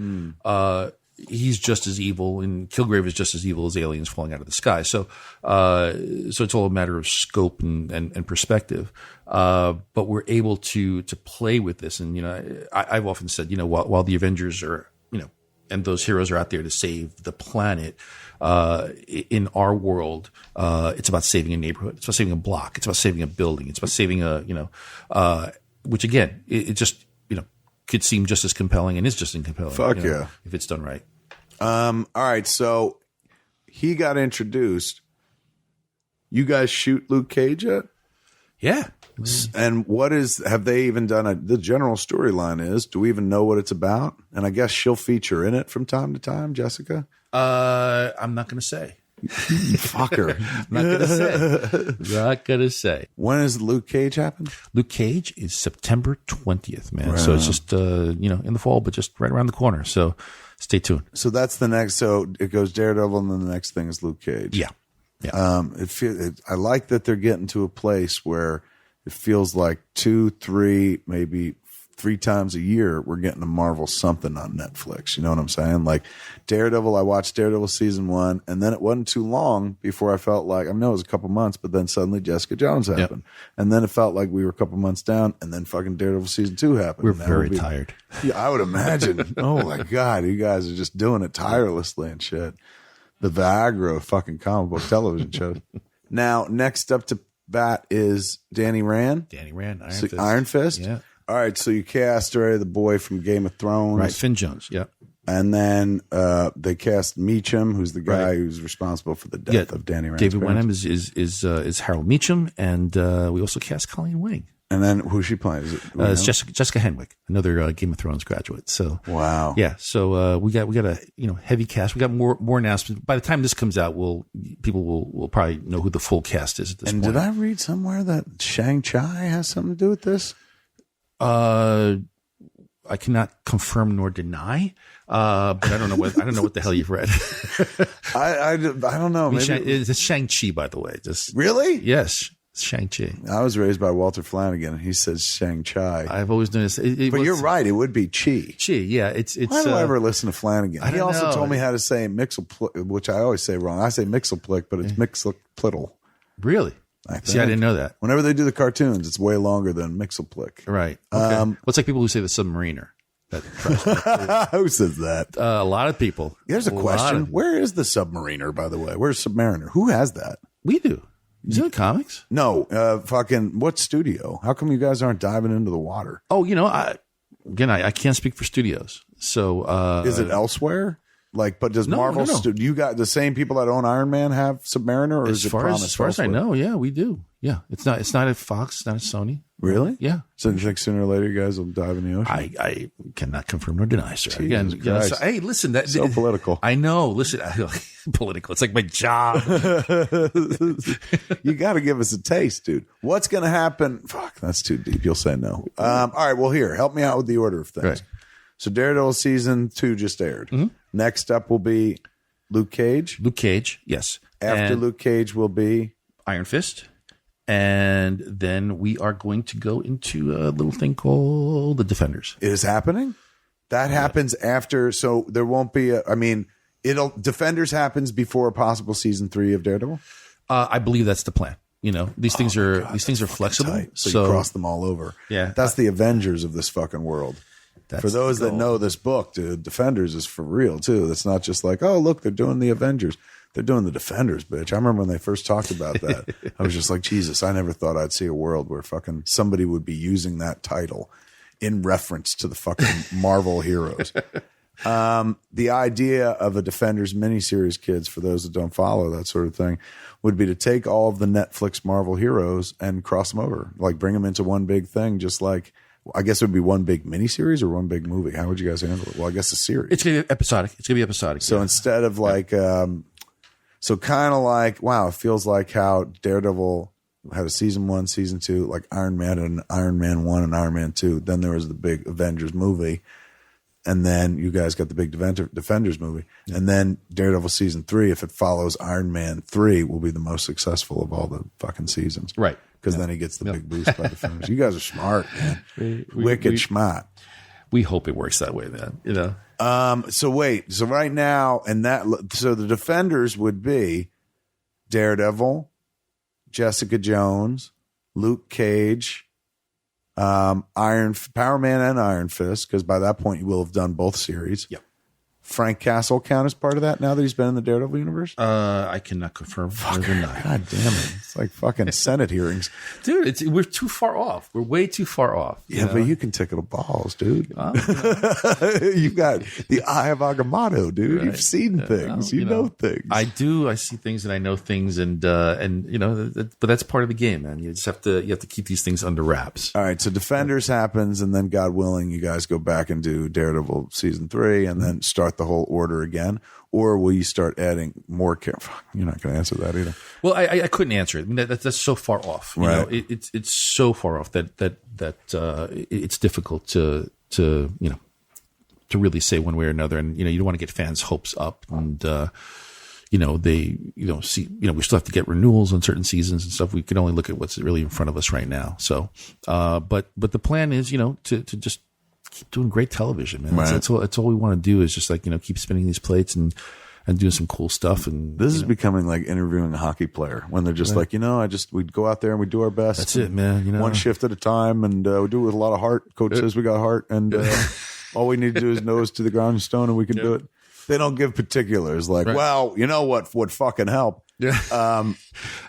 he's just as evil, and Kilgrave is just as evil as aliens falling out of the sky. So it's all a matter of scope and perspective. But we're able to play with this. And, I've often said, while the Avengers are, and those heroes are out there to save the planet, in our world, it's about saving a neighborhood. It's about saving a block. It's about saving a building. It's about saving which again, it just, could seem just as compelling and is just as compelling. Fuck yeah. If it's done right. All right, so he got introduced. You guys shoot Luke Cage yet? Yeah. And have they even done the general storyline is, do we even know what it's about? And I guess she'll feature in it from time to time, Jessica? I'm not going to say. Fucker. Not going to say. When does Luke Cage happen? Luke Cage is September 20th, man. Right. So it's just, in the fall, but just right around the corner. So stay tuned. So that's the next. So it goes Daredevil, and then the next thing is Luke Cage. Yeah. I like that they're getting to a place where it feels like 2, 3, maybe 3 times a year we're getting a Marvel something on Netflix. You know what I'm saying? Like Daredevil, I watched Daredevil season 1, and then it wasn't too long before I felt like, I know it was a couple months, but then suddenly Jessica Jones happened. Yep. And then it felt like we were a couple months down, and then fucking Daredevil season 2 happened. We're very tired. Yeah, I would imagine. Oh my God, you guys are just doing it tirelessly and shit. The Viagra of fucking comic book television shows. Now, next up to bat is Danny Rand. Iron Fist. Yeah. All right, so you cast already the boy from Game of Thrones. Right, Finn Jones, yeah. And then they cast Meacham, who's the guy who's responsible for the death of Danny Rand. David Wenham is Harold Meacham, and we also cast Colleen Wing. And then who's she playing? It's Jessica Henwick, another Game of Thrones graduate. So wow, yeah. So we got a heavy cast. We got more announcements. By the time this comes out, people will probably know who the full cast is at this point. And did I read somewhere that Shang-Chi has something to do with this? I cannot confirm nor deny, but I don't know what the hell you've read. I don't know. Maybe it's Shang-Chi, by the way. Just really? Yes. Shang-Chi. I was raised by Walter Flanagan, and he says Shang-Chi. I've always noticed. But you're right. It would be Chi. Chi, yeah. It's. Why do I ever listen to Flanagan? He also know. told me how to say Mixelplick, which I always say wrong. I say Mixelplick, but it's Mixelplittle. Really? See, I didn't know that. Whenever they do the cartoons, it's way longer than Mixelplick. Right. Okay. Well, it's like people who say the Submariner. Who says that? A lot of people. Here's a question. Where is the Submariner, by the way? Where's Submariner? Who has that? We do. Is it in comics? No. Fucking what studio? How come you guys aren't diving into the water? Oh, I can't speak for studios. So is it elsewhere? Like, but does Marvel? No. You got the same people that own Iron Man have Submariner, or is it promised? As far as I know, yeah, we do. Yeah, it's not at Fox, it's not at Sony. Really? Yeah. So you think sooner or later you guys will dive in the ocean? I cannot confirm nor deny, sir. Jesus Again, Christ. Hey, listen, that's so political. I know. Listen, political. It's like my job. You got to give us a taste, dude. What's going to happen? Fuck, that's too deep. You'll say no. All right. Well, here, help me out with the order of things. Right. So Daredevil season 2 just aired. Mm-hmm. Next up will be Luke Cage. Luke Cage, yes. After Luke Cage will be Iron Fist. And then we are going to go into a little thing called The Defenders. It is happening? That happens after, so there won't be Defenders happens before a possible season 3 of Daredevil? I believe that's the plan. These things are flexible. Tight. So you cross them all over. Yeah. That's the Avengers of this fucking world. For those that know this book, dude, Defenders is for real, too. That's not just like, oh, look, they're doing the Avengers. They're doing the Defenders, bitch. I remember when they first talked about that. I was just like, Jesus, I never thought I'd see a world where fucking somebody would be using that title in reference to the fucking Marvel heroes. The idea of a Defenders miniseries, kids, for those that don't follow that sort of thing, would be to take all of the Netflix Marvel heroes and cross them over, like bring them into one big thing, just like, I guess it would be one big miniseries or one big movie. How would you guys handle it? Well, I guess a series. It's going to be episodic. So instead of like, so kind of like, wow, it feels like how Daredevil had a season 1, season 2, like Iron Man and Iron Man 1 and Iron Man 2. Then there was the big Avengers movie. And then you guys got the big Defenders movie. Yeah. And then Daredevil season 3, if it follows Iron Man 3, will be the most successful of all the fucking seasons. Right. Because then he gets the big boost by Defenders. You guys are smart, man. Wicked smart. We hope it works that way, man. So wait. So right now, so the Defenders would be Daredevil, Jessica Jones, Luke Cage, Power Man and Iron Fist, because by that point you will have done both series. Yep. Frank Castle count as part of that now that he's been in the Daredevil universe? I cannot confirm. God damn it. It's like fucking Senate hearings. Dude, we're too far off. We're way too far off. Yeah, but you can tickle the balls, dude. You've got the eye of Agamotto, dude. Right. You've seen things. You know things. I do. I see things and I know things, and but that's part of the game, man. You just have to keep these things under wraps. All right, so Defenders happens, and then God willing, you guys go back and do Daredevil season 3, and then start the whole order again, or will you start adding more? You're not going to answer that either. Well, I couldn't answer it. I mean, that's so far off. You know, it's so far off that it's difficult to really say one way or another. And you don't want to get fans' hopes up, and we still have to get renewals on certain seasons and stuff. We can only look at what's really in front of us right now. So, but the plan is to just keep doing great television, man. Right. That's all we want to do is just keep spinning these plates and doing some cool stuff. And this is becoming like interviewing a hockey player when they're just we'd go out there and we do our best. That's it, man. One shift at a time, and we do it with a lot of heart. Coach says we got heart, and all we need to do is nose to the ground and stone, and we can do it. They don't give particulars like, well, you know what would fucking help. Yeah. I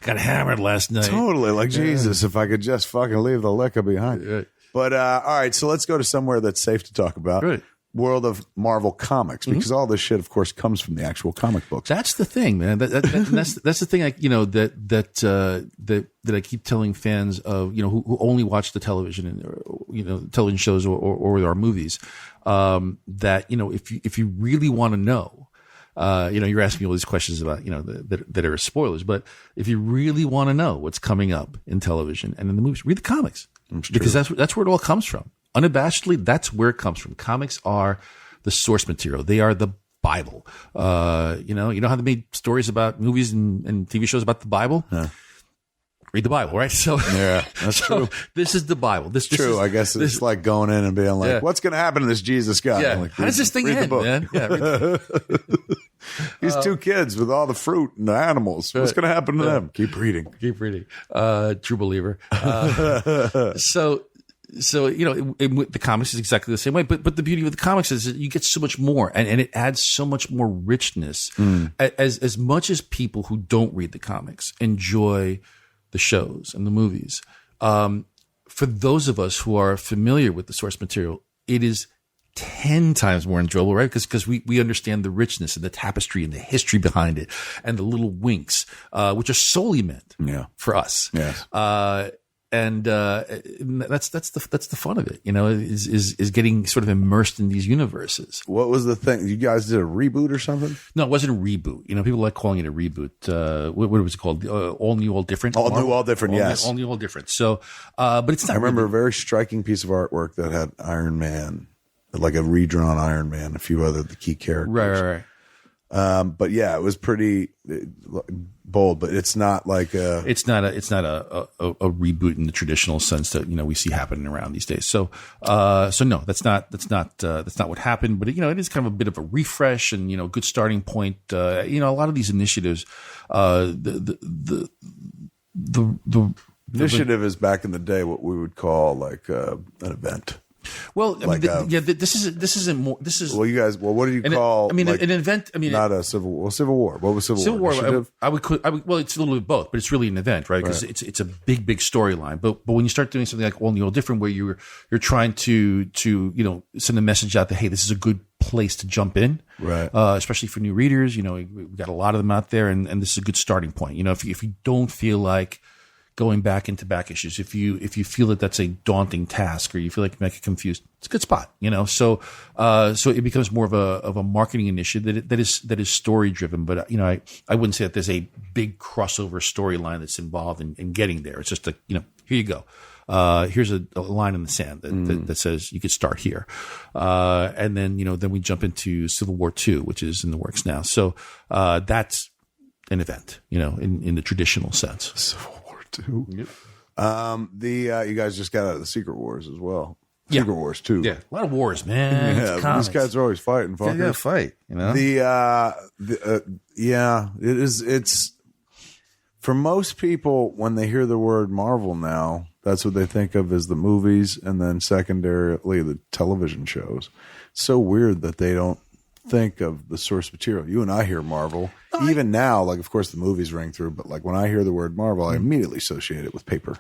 got hammered last night. Totally. Like, Jesus, if I could just fucking leave the liquor behind. Right. But, all right, so let's go to somewhere that's safe to talk about. Right. World of Marvel Comics, because all this shit, of course, comes from the actual comic books. That's the thing, man. That's the thing. That I keep telling fans of who only watch the television and television shows or our movies. That if you really want to know, you're asking me all these questions about that are spoilers, but if you really want to know what's coming up in television and in the movies, read the comics, because that's where it all comes from. Unabashedly, that's where it comes from. Comics are the source material. They are the Bible. You know how they made stories about movies and TV shows about the Bible? Yeah. Read the Bible, right? So yeah, that's true. This is the Bible. This is true. I guess it's like going in and being like, what's going to happen to this Jesus guy? Yeah. Like, how does this thing end, man? Yeah. These two kids with all the fruit and the animals. What's going to happen to them? Keep reading. True believer. So the comics is exactly the same way, but the beauty of the comics is that you get so much more, and it adds so much more richness. As much as people who don't read the comics enjoy the shows and the movies, for those of us who are familiar with the source material, it is 10 times more enjoyable, right? Because we understand the richness and the tapestry and the history behind it, and the little winks, which are solely meant for us. Yes. And that's the fun of it, is getting sort of immersed in these universes. What was the thing? You guys did a reboot or something? No, it wasn't a reboot. People like calling it a reboot. What was it called? All New, All Different? All New, All Different, yes. All New, All Different. So, but it's not. I remember a very striking piece of artwork that had Iron Man, like a redrawn Iron Man, a few other the key characters. Right. But yeah, it was pretty bold, but it's not like it's not a reboot in the traditional sense that we see happening around these days. So no, that's not what happened. But it is kind of a bit of a refresh and good starting point. A lot of these initiatives, the initiative is back in the day what we would call like an event. Well, this isn't more. This is you guys. Well, what do you call? An event. Not a Civil War. What was Civil War? I would. Well, it's a little bit of both, but it's really an event, right? Because it's a big storyline. But when you start doing something like All New, All Different, where you're trying to send a message out that, hey, this is a good place to jump in, right? Especially for new readers. We've got a lot of them out there, and this is a good starting point. If you don't feel like going back into back issues, if you feel that that's a daunting task, or you feel like you might get confused, it's a good spot, So it becomes more of a marketing initiative that is story driven. But I wouldn't say that there's a big crossover storyline that's involved in getting there. It's just here you go. Here's a line in the sand that says you could start here, and then then we jump into Civil War II, which is in the works now. So that's an event, in the traditional sense. Civil War II. Yep. You guys just got out of the Secret Wars as well. Secret Wars too. Yeah, a lot of wars, man. Yeah, these guys are always fighting. They gotta fight. It is. It's for most people when they hear the word Marvel now, that's what they think of as the movies, and then secondarily the television shows. It's so weird that they don't think of the source material. You and I hear Marvel. Even now, like, of course, the movies ring through, but like when I hear the word Marvel, I immediately associate it with paper.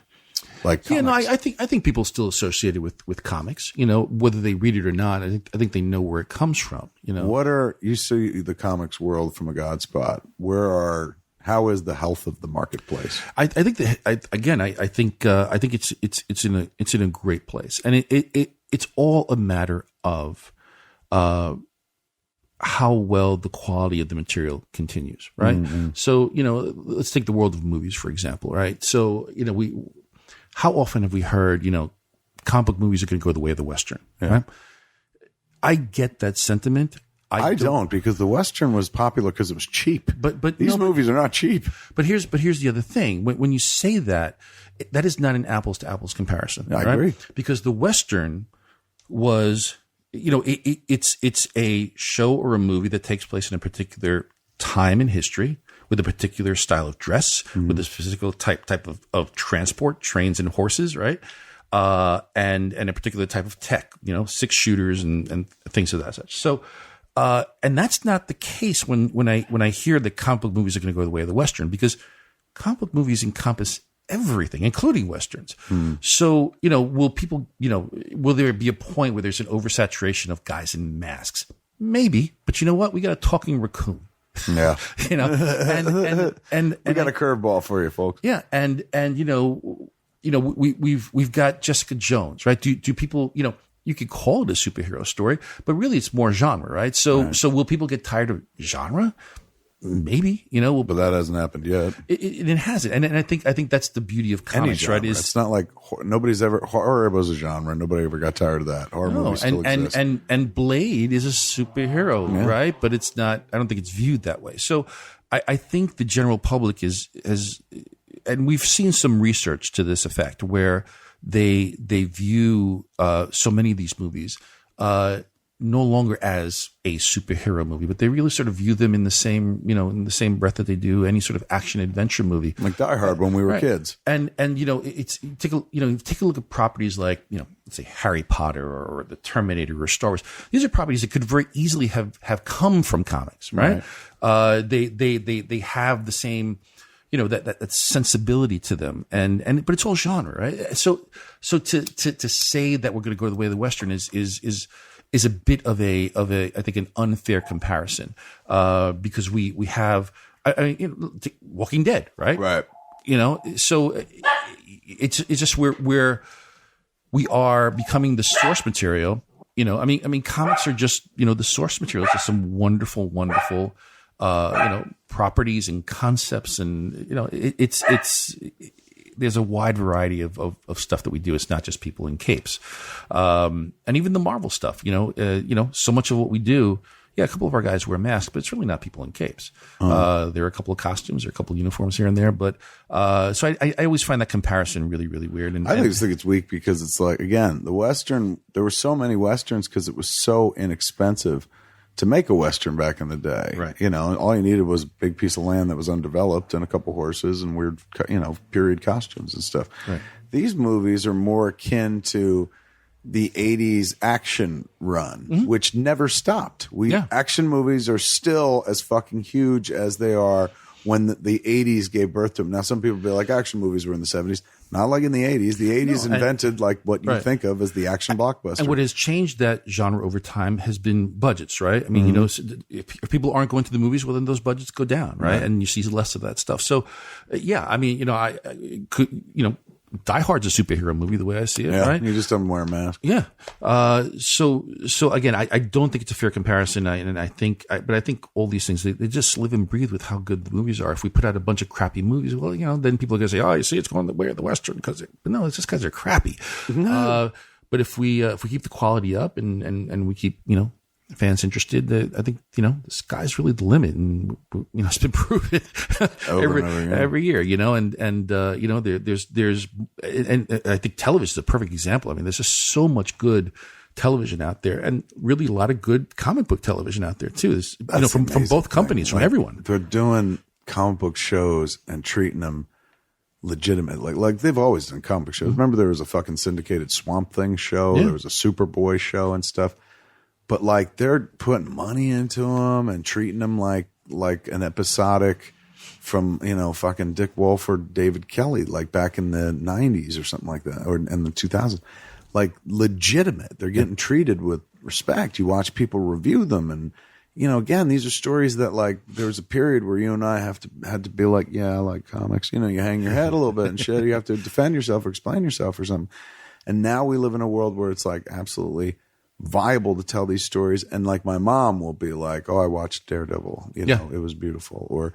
Like comics. Yeah, no, I think people still associate it with comics. You know, whether they read it or not, I think they know where it comes from. You know, what are you see the comics world from a God spot? How is the health of the marketplace? I think that I think it's in a great place, and it's all a matter of how well the quality of the material continues, right? Mm-hmm. So, you know, let's take the world of movies, for example, right? So, you know, how often have we heard, you know, comic book movies are going to go the way of the Western, right? I get that sentiment. I don't, because the Western was popular because it was cheap. But these movies are not cheap. But here's the other thing. When you say that, that is not an apples to apples comparison. I agree. Because the Western was, you know, it's a show or a movie that takes place in a particular time in history with a particular style of dress, with a specific type of transport, trains and horses, right? And a particular type of tech, you know, 6-shooters and things of that such. So, and that's not the case when I hear that comic book movies are going to go the way of the Western, because comic book movies encompass everything, including Westerns. So, you know, will there be a point where there's an oversaturation of guys in masks? Maybe, but you know what? We got a talking raccoon. Yeah. You know, and we got a curveball for you, folks. Yeah. And, you know, we've got Jessica Jones, right? Do people, you know, you could call it a superhero story, but really it's more genre, right? So will people get tired of genre? Maybe, you know, but that hasn't happened yet. It hasn't, and I think that's the beauty of comics, right? It's not like horror was a genre. Nobody ever got tired of that. Horror movies still exist. And Blade is a superhero, right? But it's not. I don't think it's viewed that way. So I think the general public has, and we've seen some research to this effect where they view so many of these movies no longer as a superhero movie, but they really sort of view them in the same breath that they do any sort of action adventure movie, like Die Hard when we were kids. And you know, take a look at properties like, you know, let's say Harry Potter or the Terminator or Star Wars. These are properties that could very easily have come from comics, right? They have the same, you know, that sensibility to them, but it's all genre, right? So to say that we're going to go the way of the Western is a bit of a I think an unfair comparison, because we have I mean, you know, Walking Dead, right? Right. You know, so it's just where we are becoming the source material. You know, I mean, comics are just, you know, the source material to some wonderful, you know, properties and concepts, and you know, it's there's a wide variety of stuff that we do. It's not just people in capes, and even the Marvel stuff. You know, so much of what we do. Yeah, a couple of our guys wear masks, but it's really not people in capes. There are a couple of costumes, there are a couple of uniforms here and there, but so I always find that comparison really, really weird. And I just think it's weak because it's like, again, the Western. There were so many Westerns because it was so inexpensive to make a Western back in the day. Right. You know, all you needed was a big piece of land that was undeveloped and a couple horses and weird, you know, period costumes and stuff. Right. These movies are more akin to the 80s action run, which never stopped. Action movies are still as fucking huge as they are when the 80s gave birth to them. Now, some people be like, action movies were in the 70s. Not like in the 80s. The 80s invented like what you think of as the action blockbuster. And what has changed that genre over time has been budgets, right? I mean, you know, if people aren't going to the movies, well, then those budgets go down, right? And you see less of that stuff. So, yeah, I mean, you know, I could, you know, Die Hard's a superhero movie the way I see it, right? You just don't wear a mask. Yeah. So again, I don't think it's a fair comparison, but I think all these things, they just live and breathe with how good the movies are. If we put out a bunch of crappy movies, well, you know, then people are going to say, oh, you see, it's going the way of the Western, but no, it's just because they're crappy. But if we keep the quality up and we keep, you know, fans interested, I think, you know, the sky's really the limit, and you know, it's been proven every year, you know, and you know, there's and I think television is a perfect example. I mean, there's just so much good television out there, and really a lot of good comic book television out there too. You know, from both companies, from everyone. They're doing comic book shows and treating them legitimate, like they've always done comic book shows. Remember, there was a fucking syndicated Swamp Thing show. There was a Superboy show and stuff. but like they're putting money into them and treating them like an episodic from, you know, fucking Dick Wolf or David Kelly, like back in the 90s or something like that, or in the 2000s, like legitimate. They're getting treated with respect. You watch people review them, and, you know, again, these are stories that, like, there was a period where you and I had to be like, yeah, I like comics. You know, you hang your head a little bit and shit. You have to defend yourself or explain yourself or something. And now we live in a world where it's like absolutely viable to tell these stories. And like my mom will be like, oh, I watched Daredevil. You know, it was beautiful. Or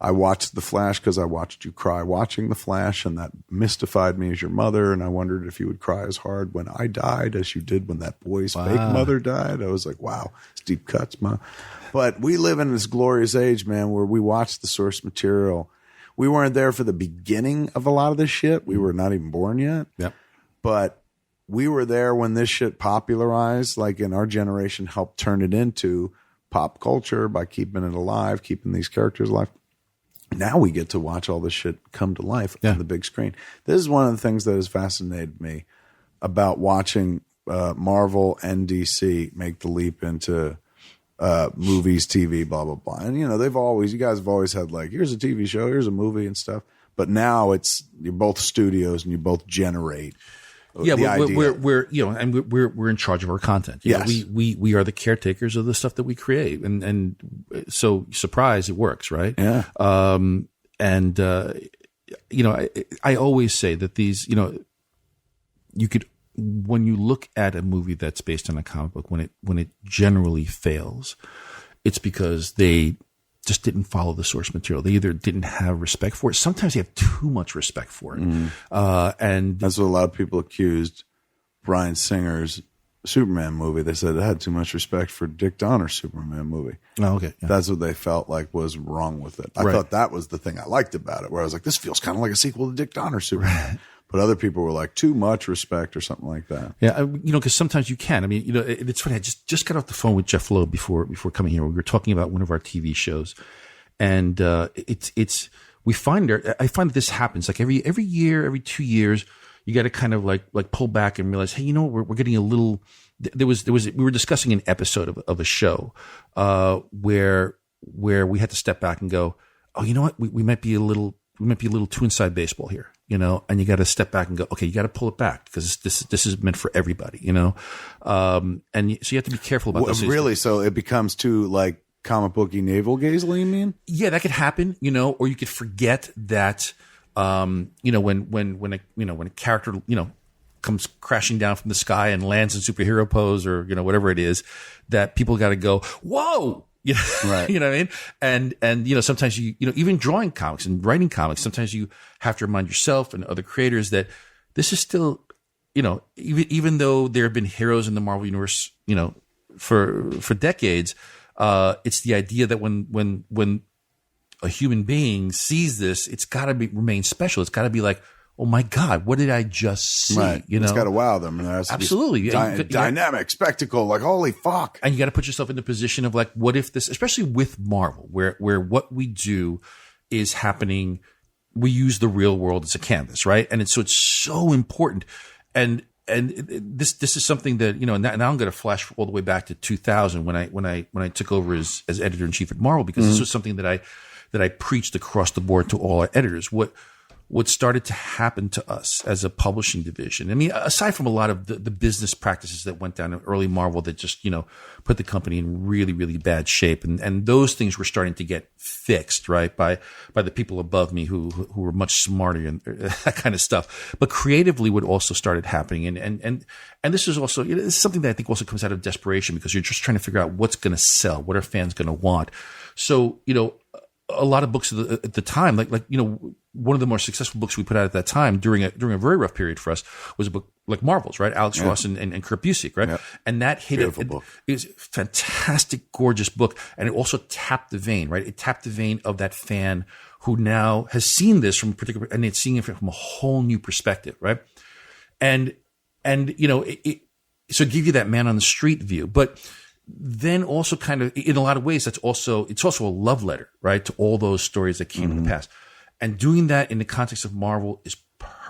I watched The Flash because I watched you cry watching The Flash, and that mystified me as your mother. And I wondered if you would cry as hard when I died as you did when that boy's fake mother died. I was like, wow, it's deep cuts, Mom. But we live in this glorious age, man, where we watch the source material. We weren't there for the beginning of a lot of this shit. We were not even born yet. Yep. But we were there when this shit popularized, like in our generation, helped turn it into pop culture by keeping it alive, keeping these characters alive. Now we get to watch all this shit come to life on the big screen. This is one of the things that has fascinated me about watching Marvel and DC make the leap into movies, TV, blah, blah, blah. And, you know, you guys have always had like, here's a TV show, here's a movie and stuff. But now you're both studios and you both generate. Yeah, we're you know, and we're in charge of our content. You know, we are the caretakers of the stuff that we create, and so surprise, it works, right? Yeah. And you know, I always say that these, you know, you could, when you look at a movie that's based on a comic book, when it generally fails, it's because they just didn't follow the source material. They either didn't have respect for it. Sometimes they have too much respect for it. And that's what a lot of people accused Bryan Singer's Superman movie. They said it had too much respect for Dick Donner's Superman movie. Oh, okay. Yeah. That's what they felt like was wrong with it. I thought that was the thing I liked about it, where I was like, this feels kind of like a sequel to Dick Donner's Superman. But other people were like, too much respect or something like that. Yeah, you know, because sometimes you can. I mean, you know, it's funny. I just got off the phone with Jeff Lowe before coming here. We were talking about one of our TV shows, and I find that this happens like every year, every 2 years. You got to kind of like pull back and realize, hey, you know, we're getting a little. We were discussing an episode of a show where we had to step back and go, oh, you know what, we might be a little too inside baseball here, you know, and you got to step back and go, okay, you got to pull it back because this is meant for everybody, you know, so you have to be careful about this. Really, so it becomes too like comic booky navel gazing, you mean? Yeah, that could happen, you know, or you could forget that, you know, when a character, you know, comes crashing down from the sky and lands in superhero pose or, you know, whatever it is, that people got to go, whoa. You know, right. You know what I mean? And, you know, sometimes you know, even drawing comics and writing comics, sometimes you have to remind yourself and other creators that this is still, you know, even though there have been heroes in the Marvel universe, you know, for decades, it's the idea that when a human being sees this, it's got to remain special. It's got to be like, oh my God, what did I just see? Right. You know, it's got to wow them. And there has to absolutely be dynamic spectacle. Like, holy fuck. And you got to put yourself in the position of like, what if this, especially with Marvel, where what we do is happening. We use the real world as a canvas, right? And it's so important. And this is something that, you know, now I'm going to flash all the way back to 2000 when I took over as editor in chief at Marvel, because this was something that I preached across the board to all our editors. What started to happen to us as a publishing division. I mean, aside from a lot of the business practices that went down in early Marvel that just, you know, put the company in really, really bad shape. And those things were starting to get fixed, right? By the people above me who were much smarter and that kind of stuff. But creatively, what also started happening, and this is also, you know, this is something that I think also comes out of desperation, because you're just trying to figure out what's going to sell, what are fans going to want. So, you know, a lot of books at the time, like, you know, one of the more successful books we put out at that time during a very rough period for us was a book like Marvels, right? Alex Ross and Kurt Busiek, right? Yeah. And that hit it. It was a fantastic, gorgeous book. And it also tapped the vein, right? It tapped the vein of that fan who now has seen this from a particular, and it's seeing it from a whole new perspective, right? And you know, so give you that man on the street view, but then also kind of in a lot of ways, it's also a love letter, right, to all those stories that came in the past. And doing that in the context of Marvel is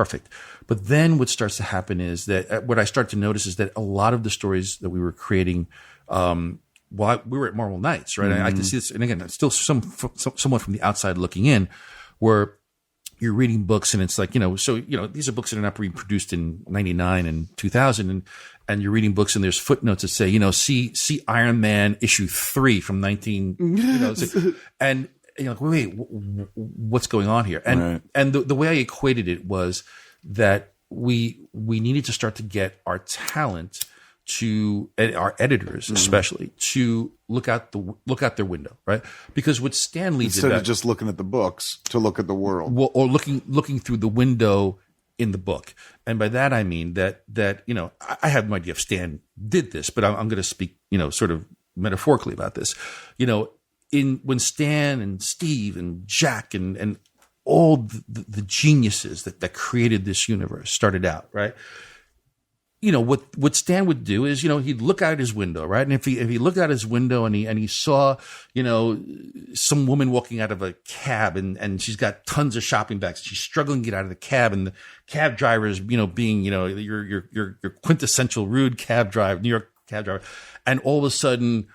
perfect. But then what starts to happen is that what I start to notice is that a lot of the stories that we were creating, while we were at Marvel Nights, right? I can see this, and again, it's still somewhat from the outside looking in, where you're reading books and it's like, these are books that are not being produced in 99 and 2000, and you're reading books and there's footnotes that say, see Iron Man issue 3 from 19, and you're like, wait, what's going on here? And right. and the way I equated it was that we needed to start to get our talent and our editors especially to look out their window, right? Because what Stan Lee instead did of just looking at the books, to look at the world, or looking through the window in the book. And by that I mean that I have no idea if Stan did this, but I'm going to speak sort of metaphorically about this. When Stan and Steve and Jack and all the geniuses that created this universe started out, right? What Stan would do is, he'd look out his window, right? And if he looked out his window and he saw, some woman walking out of a cab and she's got tons of shopping bags. She's struggling to get out of the cab, and the cab driver is, being, your quintessential rude New York cab driver. And all of a sudden,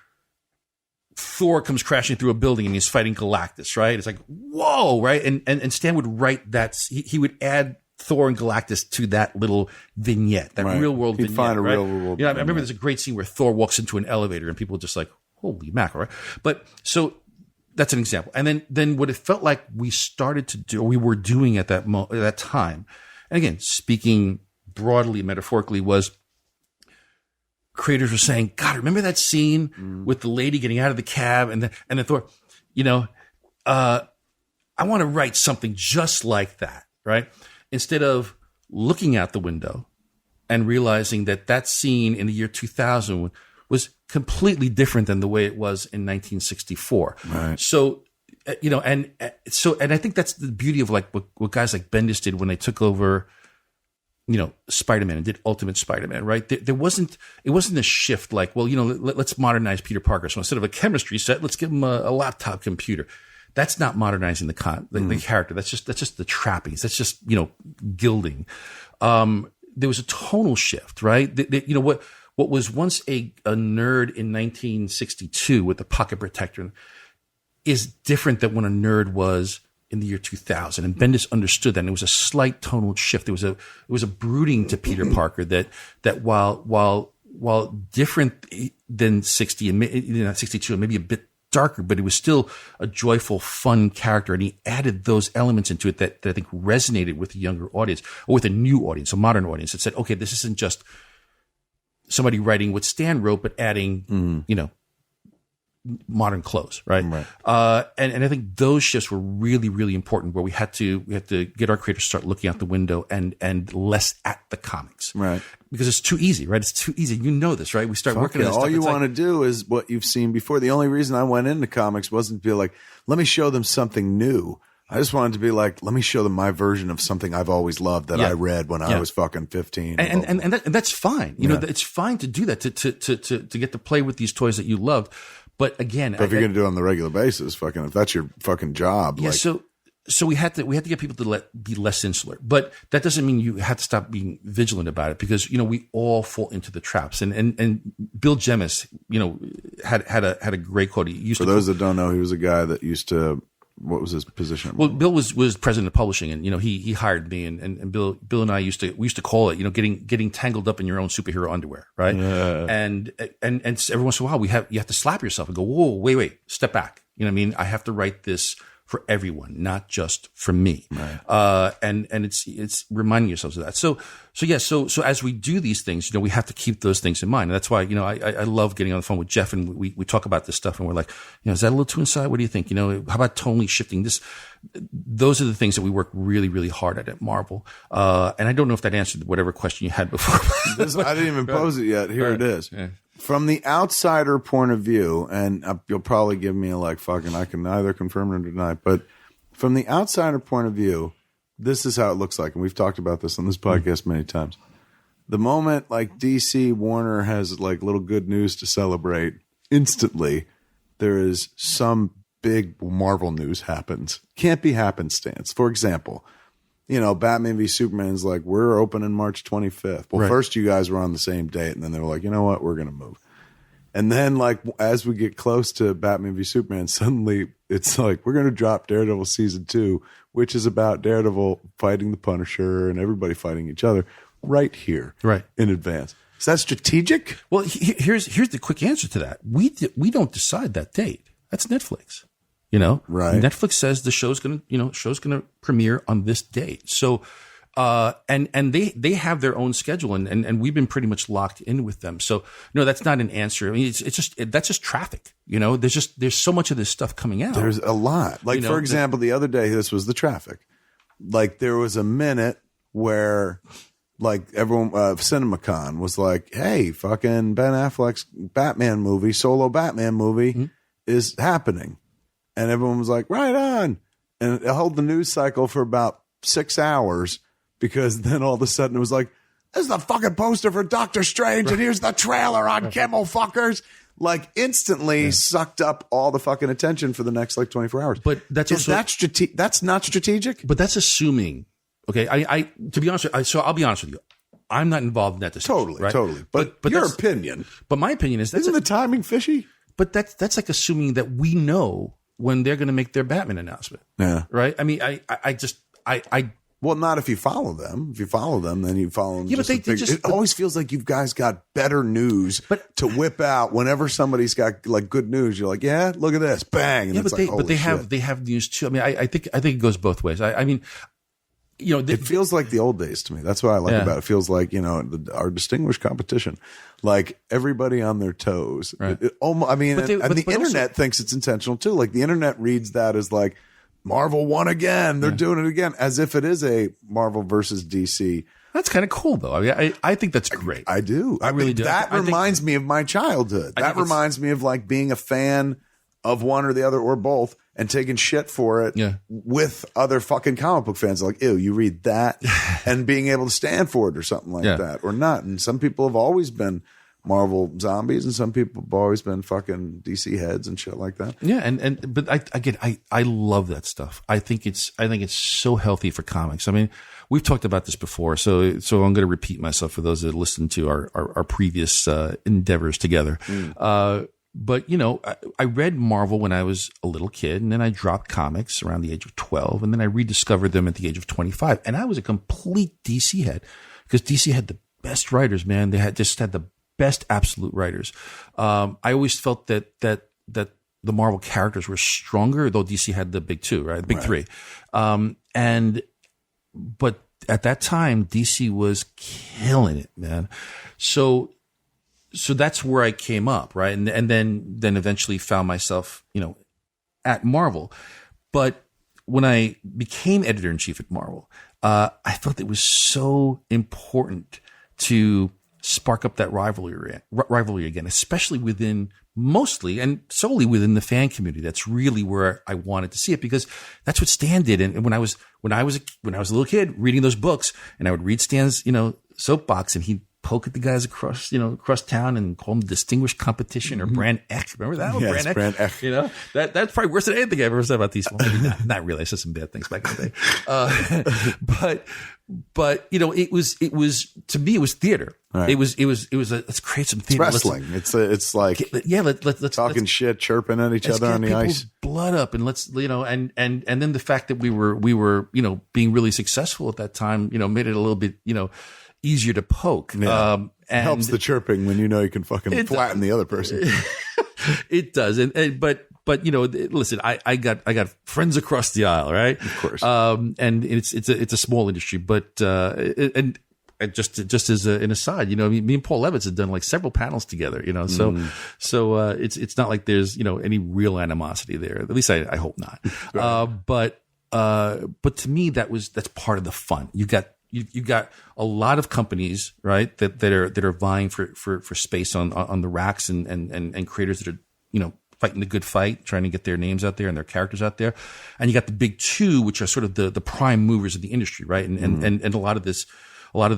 Thor comes crashing through a building and he's fighting Galactus, right? It's like, whoa, right? And Stan would write that. He would add Thor and Galactus to that little vignette, that real world vignette. He'd find a right? real world. I remember there's a great scene where Thor walks into an elevator and people are just like, holy mackerel, right? But so that's an example. And then what it felt like we started to do, or we were doing at that time, and again, speaking broadly, metaphorically, was creators were saying, God, remember that scene with the lady getting out of the cab and then Thor, I want to write something just like that, right? Instead of looking out the window and realizing that scene in the year 2000 was completely different than the way it was in 1964. Right. So, and I think that's the beauty of like what guys like Bendis did when they took over, Spider-Man and did Ultimate Spider-Man, right? It wasn't a shift like, well, let's modernize Peter Parker. So instead of a chemistry set, let's give him a laptop computer. That's not modernizing the character. That's just the trappings. That's just, gilding. There was a tonal shift, right? What was once a nerd in 1962 with the pocket protector is different than when a nerd was in the year 2000. And Bendis understood that. And it was a slight tonal shift. It was a brooding to Peter Parker that while different than 60 and 62 and maybe a bit darker, but it was still a joyful, fun character. And he added those elements into it that I think resonated with a younger audience, or with a new audience, a modern audience, that said, okay, this isn't just somebody writing what Stan wrote, but adding, modern clothes, right? And I think those shifts were really, really important, where we had to get our creators to start looking out the window and less at the comics, right? Because it's too easy, right? It's too easy. This, right? We start working on this all stuff. You want to do is what you've seen before. The only reason I went into comics wasn't to be like, let me show them something new. I just wanted to be like, let me show them my version of something I've always loved that I read when I was fucking 15. And that's fine. It's fine to do that, to get to play with these toys that you loved. But again, if you're going to do it on the regular basis, if that's your fucking job. Yeah. So we had to get people to be less insular, but that doesn't mean you have to stop being vigilant about it, because, we all fall into the traps. And Bill Jemas, had a great quote. For those that don't know, he was a guy that used to, what was his position? Well, Bill was president of publishing, and he hired me, and Bill and I used to call it, getting tangled up in your own superhero underwear, right? Yeah. And every once in a while you have to slap yourself and go, whoa, wait, step back. I have to write this for everyone, not just for me. Right. And it's reminding yourselves of that. So as we do these things, we have to keep those things in mind. And that's why, I love getting on the phone with Jeff, and we talk about this stuff, and we're like, is that a little too inside? What do you think? How about tonally shifting this? Those are the things that we work really, really hard at Marvel. And I don't know if that answered whatever question you had before. I didn't even pose it yet. Here it is. Yeah. From the outsider point of view, and you'll probably give me I can neither confirm nor deny, but from the outsider point of view, this is how it looks like. And we've talked about this on this podcast many times. The moment DC, Warner has little good news to celebrate, instantly there is some big Marvel news happens. Can't be happenstance. For example, Batman v Superman's like, we're opening March 25th. Well, first you guys were on the same date, and then they were like, you know what, we're going to move. And then, like, as we get close to Batman v Superman, suddenly it's like, we're going to drop Daredevil season 2, which is about Daredevil fighting the Punisher and everybody fighting each other right here, in advance. Is that strategic? Well, here's the quick answer to that. We don't decide that date. That's Netflix. Right. Netflix says the show's gonna premiere on this date. So, and they have their own schedule, and we've been pretty much locked in with them. So, no, that's not an answer. I mean, that's just traffic. There's so much of this stuff coming out. There's a lot. Like, for example, the other day, this was the traffic. Like, there was a minute where, like, everyone, CinemaCon was like, hey, fucking Ben Affleck's Batman movie, solo Batman movie is happening. And everyone was like, right on. And it held the news cycle for about 6 hours, because then all of a sudden it was like, this is the fucking poster for Doctor Strange, and here's the trailer on Kimmel, fuckers. Like, instantly sucked up all the fucking attention for the next, like, 24 hours. But that's that's not strategic? But that's assuming. Okay, I to be honest with you, so I'll be honest with you. I'm not involved in that decision. Totally. But your opinion. But my opinion is, isn't the timing fishy? But that's like assuming that we know when they're going to make their Batman announcement. Yeah. Right? I mean, I well, not if you follow them. If you follow them, then you follow them. Yeah, but it always feels like you guys got better news to whip out whenever somebody's got, like, good news. You're like, yeah, look at this, bang. And they have news too. I mean, I think it goes both ways. I mean, it feels like the old days to me. That's what I like about it. It feels like, our distinguished competition, like, everybody on their toes. Right. The internet thinks it's intentional too. Like, the internet reads that as like, Marvel won again. They're doing it again, as if it is a Marvel versus DC. That's kind of cool, though. I mean, I think that's great. I do. I really do. That reminds me of my childhood. That reminds me of, like, being a fan of one or the other or both, and taking shit for it with other fucking comic book fans. Like, ew, you read that, and being able to stand for it or something like that, or not. And some people have always been Marvel zombies, and some people have always been fucking DC heads and shit like that. Yeah, but I love that stuff. I think it's so healthy for comics. I mean, we've talked about this before, so I'm going to repeat myself for those that listened to our previous endeavors together. But I read Marvel when I was a little kid, and then I dropped comics around the age of 12, and then I rediscovered them at the age of 25, and I was a complete DC head, because DC had the best writers, man. They had the best absolute writers. I always felt that the Marvel characters were stronger, though DC had the big two, right? The big three. But at that time, DC was killing it, man. So that's where I came up, right? And then eventually found myself, at Marvel. But when I became editor-in-chief at Marvel, I felt it was so important to spark up that rivalry again, especially mostly and solely within the fan community. That's really where I wanted to see it, because that's what Stan did. And when I was a little kid reading those books, and I would read Stan's, soapbox, and he'd poke at the guys across town and call them distinguished competition or Brand X. Remember that? Yes, Brand X. That's probably worse than anything I've ever said about these. Not really. I said some bad things back in the day. But it was to me, it was theater. Right. It was let's create some theater. It's wrestling. It's like let's talking shit, chirping at each other on the ice. Blood up, and let's and then the fact that we were being really successful at that time made it a little bit easier to poke. Yeah. And helps the chirping when you can fucking flatten the other person. It does, but listen, I got friends across the aisle, right? Of course. And it's a small industry, but and just as an aside, me and Paul Levitz have done like several panels together, so it's not like there's any real animosity there. At least I hope not. Right. But to me, that's part of the fun. You got a lot of companies, right, that are vying for space on the racks, and creators that are fighting the good fight, trying to get their names out there and their characters out there. And you got the big two, which are sort of the prime movers of the industry, right? And a lot of this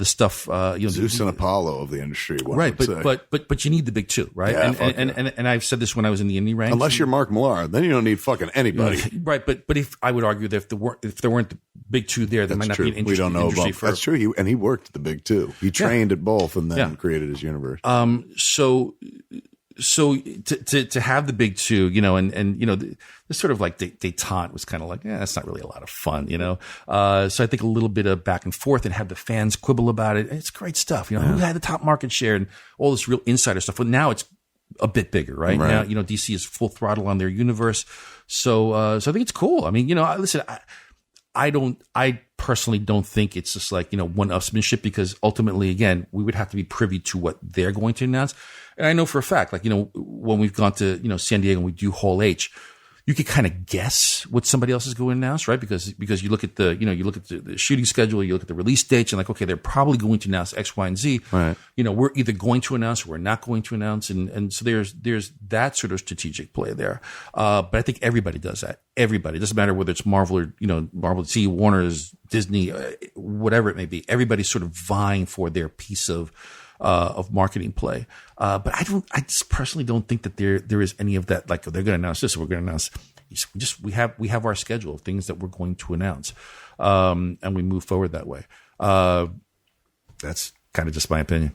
stuff, Zeus and Apollo of the industry, right? But you need the big two, right? Yeah, and I've said this when I was in the indie ranks. Unless you're Mark Millar, then you don't need fucking anybody, right? But if I would argue that if there weren't the big two there. There might not true. be an industry, We don't know industry about for. That's true. He worked at the big two. He trained at both and then created his universe. So to have the big two, and the sort of like detente was kind of like, that's not really a lot of fun, So I think a little bit of back and forth and have the fans quibble about it. It's great stuff, who had the top market share and all this real insider stuff. But now it's a bit bigger, right? Now, DC is full throttle on their universe. So I think it's cool. I mean, listen, I personally don't think it's just like, one-upsmanship, because ultimately, again, we would have to be privy to what they're going to announce. And I know for a fact, like, when we've gone to, San Diego and we do Hall H, you could kind of guess what somebody else is going to announce, right? Because you look at the, you look at the shooting schedule, you look at the release dates, and like, okay, they're probably going to announce X, Y, and Z. Right. We're either going to announce or we're not going to announce. And so there's that sort of strategic play there. But I think everybody does that. Everybody. It doesn't matter whether it's Marvel or, Marvel, DC, Warner's, Disney, whatever it may be. Everybody's sort of vying for their piece of marketing play. But I just personally don't think that there is any of that, like, they're going to announce this or we're going to announce. We have our schedule of things that we're going to announce. And we move forward that way. That's kind of just my opinion.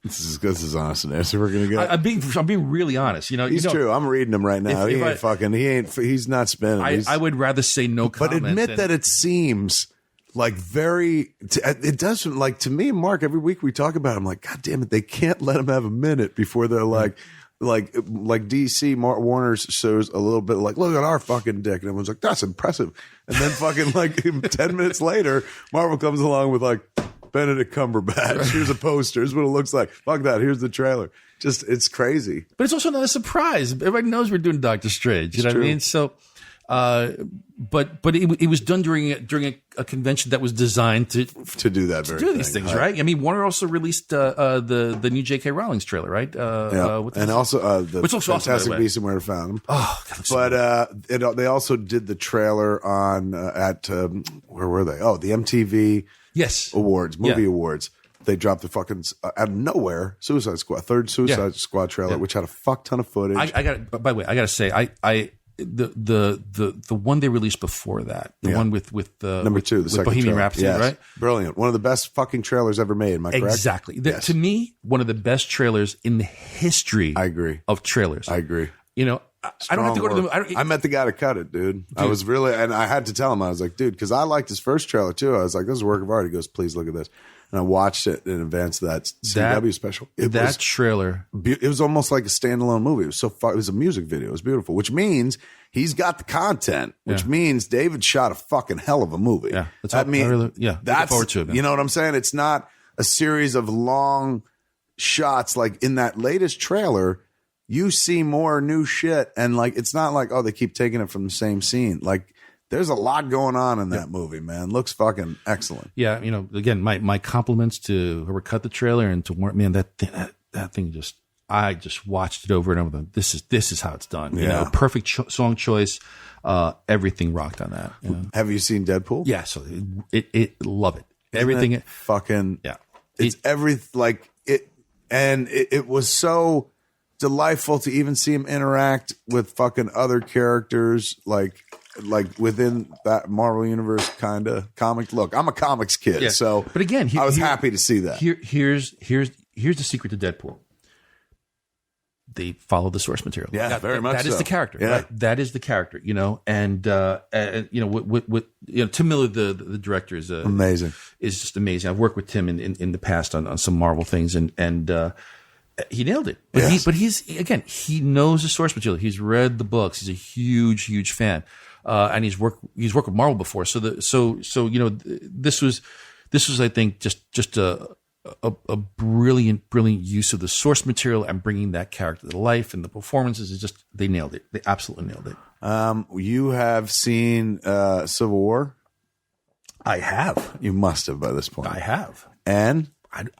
This is honest and answer. We're gonna get. I'm being really honest. He's true. I'm reading him right now. He's not spinning. I would rather say no comment. But admit that it seems like it doesn't, like, to me and Mark, every week we talk about it, I'm like, God damn it, they can't let him have a minute before they're like DC, Warner's shows a little bit like, look at our fucking dick. And everyone's like, that's impressive. And then fucking like 10 minutes later, Marvel comes along with like, Benedict Cumberbatch. Here's a poster. Here's what it looks like. Fuck that. Here's the trailer. Just, it's crazy. But it's also not a surprise. Everybody knows we're doing Doctor Strange. You know what I mean? So, but it was done during a convention that was designed to do that very do these things, right? I mean, Warner also released the new J.K. Rowling's trailer, right? And also the which looks Fantastic awesome, Beasts and Where to Find Them. Oh, but they also did the trailer on where were they? Oh, the MTV Awards, movie awards. They dropped the fucking out of nowhere Suicide Squad, third Suicide Squad trailer, which had a fuck ton of footage. I got. By the way, I got to say, the one they released before that, the one with the number 2, the second Bohemian trailer. Rhapsody, yes. right? Brilliant, one of the best fucking trailers ever made. Am I correct? Exactly. Yes. To me, one of the best trailers in the history. I agree. Of trailers. I agree. I don't have to go to the. I met the guy to cut it, dude. I was really, and I had to tell him, I was like, dude, because I liked his first trailer too. I was like, this is a work of art. He goes, please look at this. And I watched it in advance of that CW special. Trailer. It was almost like a standalone movie. It was so far. It was a music video. It was beautiful, which means he's got the content, which means David shot a fucking hell of a movie. Yeah. That's looking forward to it, man. You know what I'm saying? It's not a series of long shots. Like in that latest trailer, you see more new shit. And like, it's not like, oh, they keep taking it from the same scene. Like, there's a lot going on in that movie, man. Looks fucking excellent. Yeah, again, my compliments to whoever cut the trailer and to man, that thing I just watched it over and over. This is how it's done. Yeah. Perfect song choice. Everything rocked on that. Have you seen Deadpool? Yeah, so it love it. Everything. It was so delightful to even see him interact with fucking other characters, like within that Marvel universe kind of comic. Look, I'm a comics kid, so but again, I was happy to see that. Here's the secret to Deadpool. They follow the source material. Yeah, very much. That is so. the character. Yeah. Right? That is the character. And Tim Miller, the director, is amazing. Is just amazing. I've worked with Tim in the past on some Marvel things, and he nailed it. But he knows the source material. He's read the books. He's a huge fan. And he's worked with Marvel before. So this was I think just a brilliant use of the source material and bringing that character to life, and the performances is just, they nailed it. They absolutely nailed it. You have seen Civil War? I have. You must have by this point. I have. And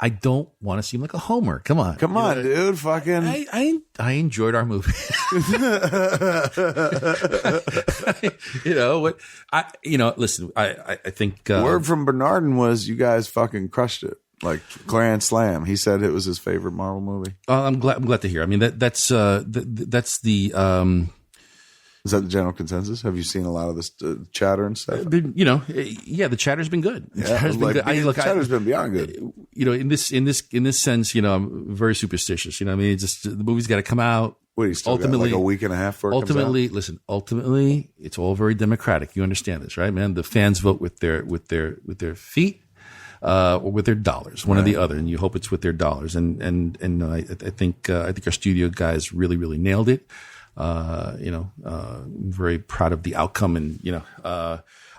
I don't want to seem like a homer. Come on, dude. Fucking. I enjoyed our movie. Listen. I think word from Bernardin was you guys fucking crushed it, like grand slam. He said it was his favorite Marvel movie. I'm glad to hear. I mean that's the. Is that the general consensus? Have you seen a lot of this chatter and stuff? The chatter's been good. The chatter's been good. Chatter's been beyond good. In this sense, I'm very superstitious. It's just the movie's got to come out. What, you still got like a week and a half for it ultimately, ultimately, it's all very democratic. You understand this, right, man? The fans vote with their feet. Or with their dollars, one or the other, and you hope it's with their dollars. And I think our studio guys really nailed it. Very proud of the outcome, and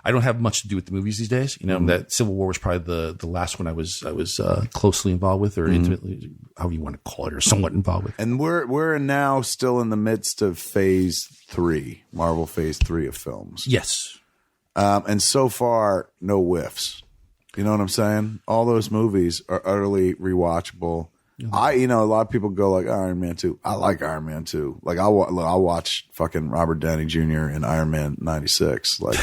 I don't have much to do with the movies these days. That Civil War was probably the last one I was closely involved with, or intimately, however you want to call it, or somewhat involved with. And we're now still in the midst of Phase 3, Marvel Phase 3 of films. Yes, and so far, no whiffs. You know what I'm saying? All those movies are utterly rewatchable. Mm-hmm. A lot of people go like Iron Man 2. I like Iron Man 2. Like I'll watch fucking Robert Downey Jr. in Iron Man 96. Like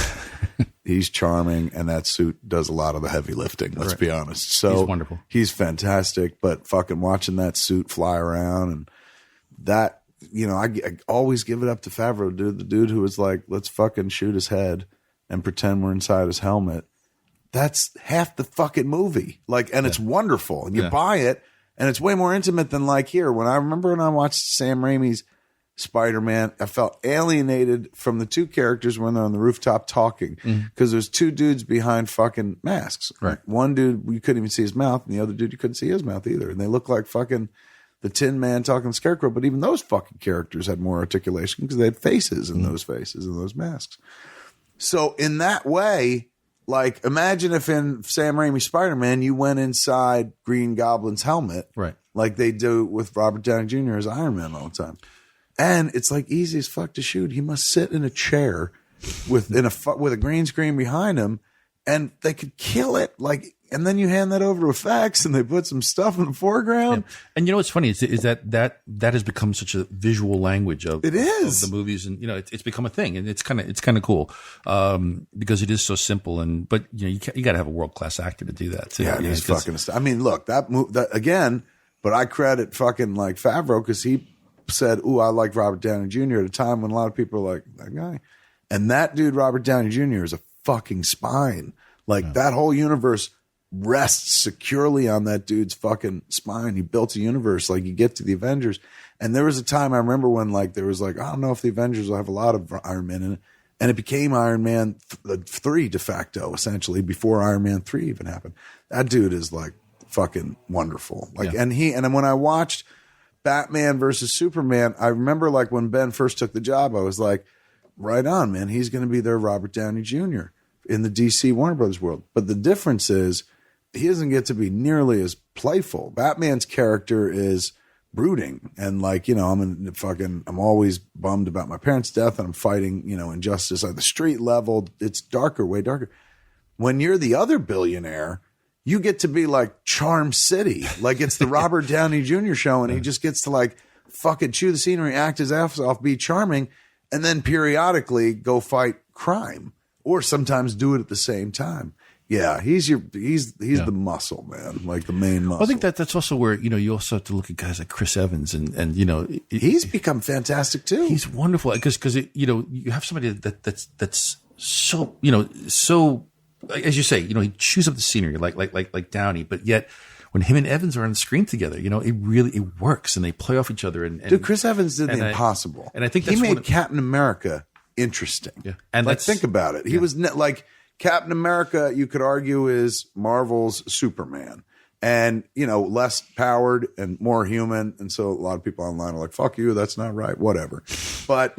he's charming, and that suit does a lot of the heavy lifting. Let's be honest. So he's wonderful. He's fantastic. But fucking watching that suit fly around and that, I always give it up to Favreau, dude. The dude who was like, let's fucking shoot his head and pretend we're inside his helmet. That's half the fucking movie. It's wonderful. And you buy it, and it's way more intimate than here. When I watched Sam Raimi's Spider-Man, I felt alienated from the two characters when they're on the rooftop talking. Because there's two dudes behind fucking masks. Right. One dude, you couldn't even see his mouth, and the other dude, you couldn't see his mouth either. And they look like fucking the Tin Man talking Scarecrow. But even those fucking characters had more articulation because they had faces in those faces and those masks. So in that way, imagine if in Sam Raimi's Spider-Man, you went inside Green Goblin's helmet, right? Like they do with Robert Downey Jr. as Iron Man all the time. And it's easy as fuck to shoot. He must sit in a chair with a green screen behind him, and they could kill it. And then you hand that over to effects, and they put some stuff in the foreground. Yeah. And what's funny is that has become such a visual language of the movies, and it's become a thing, and it's kind of cool because it is so simple. But you got to have a world class actor to do that too. Yeah, he's fucking. I mean, look, that again. But I credit fucking Favreau because he said, "Ooh, I like Robert Downey Jr." at a time when a lot of people are like that guy, and that dude Robert Downey Jr. is a fucking spine. That whole universe rests securely on that dude's fucking spine. He built a universe. You get to the Avengers, and there was a time I remember when there was I don't know if the Avengers will have a lot of Iron Man in it, and it became Iron Man 3 de facto, essentially, before Iron Man 3 even happened. That dude is fucking wonderful. And when I watched Batman versus Superman, I remember when Ben first took the job, I was like, right on, man. He's going to be their Robert Downey Jr. in the DC Warner Brothers world. But the difference is he doesn't get to be nearly as playful. Batman's character is brooding, and I'm always bummed about my parents' death, and I'm fighting injustice at the street level. It's darker, way darker. When you're the other billionaire, you get to be Charm City, it's the Robert Downey Jr. show, and he just gets to fucking chew the scenery, act his ass off, be charming, and then periodically go fight crime, or sometimes do it at the same time. Yeah, he's the muscle, man, the main muscle. Well, I think that's also where you also have to look at guys like Chris Evans, and he's become fantastic too. He's wonderful because you have somebody that's so so, as you say, he chews up the scenery like Downey, but yet when him and Evans are on the screen together, it works, and they play off each other. And dude, Chris Evans did the impossible, and I think he made Captain America interesting. Yeah, and think about it. He was Captain America, you could argue, is Marvel's Superman, and less powered and more human. And so a lot of people online are like, "Fuck you, that's not right." Whatever. But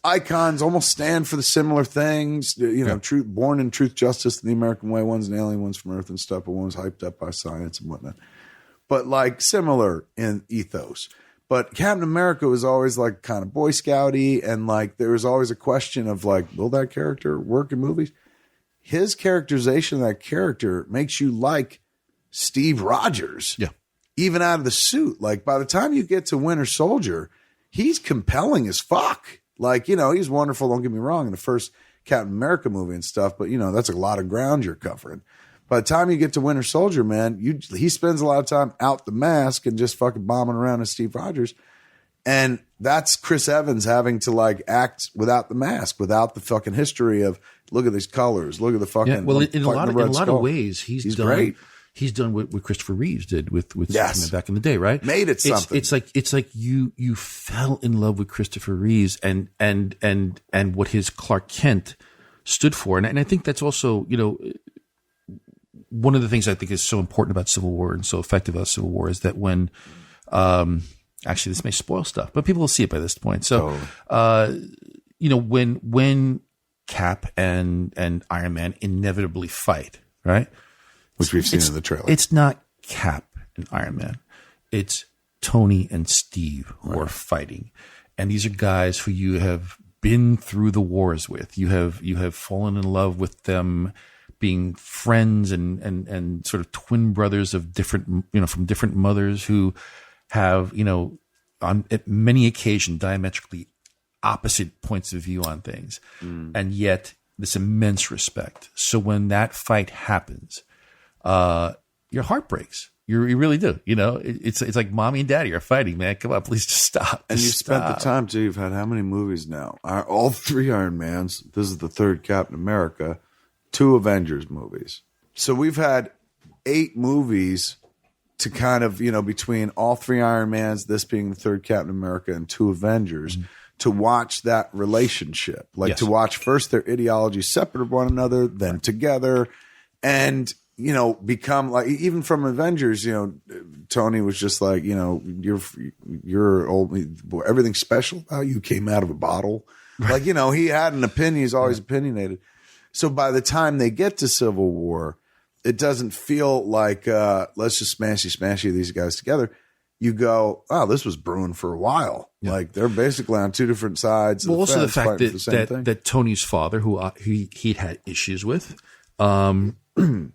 icons almost stand for the similar things. Truth, born in truth, justice, the American way. One's an alien, one's from Earth and stuff, but one's hyped up by science and whatnot. But similar in ethos. But Captain America was always kind of Boy Scouty, and there was always a question of will that character work in movies? His characterization of that character makes you like Steve Rogers. Yeah. Even out of the suit. By the time you get to Winter Soldier, he's compelling as fuck. He's wonderful, don't get me wrong, in the first Captain America movie and stuff, but that's a lot of ground you're covering. By the time you get to Winter Soldier, man, he spends a lot of time out the mask and just fucking bombing around as Steve Rogers. And that's Chris Evans having to like act without the mask, without the fucking history of look at these colors, look at the fucking. Yeah, well, in a lot of ways, he's done. Great. He's done what Christopher Reeves did with Yes. Superman back in the day, right? Made it something. It's like you fell in love with Christopher Reeves and what his Clark Kent stood for, and I think that's also, you know, one of the things I think is so important about Civil War and so effective about Civil War is that when, actually this may spoil stuff, but people will see it by this point. So, you know, when Cap and Iron Man inevitably fight, right? Which we've seen in the trailer. It's not Cap and Iron Man. It's Tony and Steve who are fighting. And these are guys who you have been through the wars with. You have fallen in love with them, being friends and sort of twin brothers of different, you know, from different mothers who have, you know, on at many occasions diametrically opposite points of view on things. And yet this immense respect. So when that fight happens, your heart breaks. You really do. You know, it's like mommy and daddy are fighting, man. Come on, please just stop. And you spent the time too. You've had how many movies now? All 3 Iron Mans. This is the 3rd Captain America, 2 Avengers movies. So we've had 8 movies to kind of, you know, between all 3 Iron Mans, this being the 3rd Captain America and 2 Avengers, to watch that relationship. Like to watch first their ideologies separate of one another, then together, and you know, become like, even from Avengers, you know, Tony was just like, you know, you're old, everything special about you came out of a bottle. Like, you know, he had an opinion. He's always opinionated. So by the time they get to Civil War, it doesn't feel like, let's just smashy these guys together. You go, oh, this was brewing for a while. Yeah. Like they're basically on 2 different sides. Well, also the fact that Tony's father, who he'd had issues with,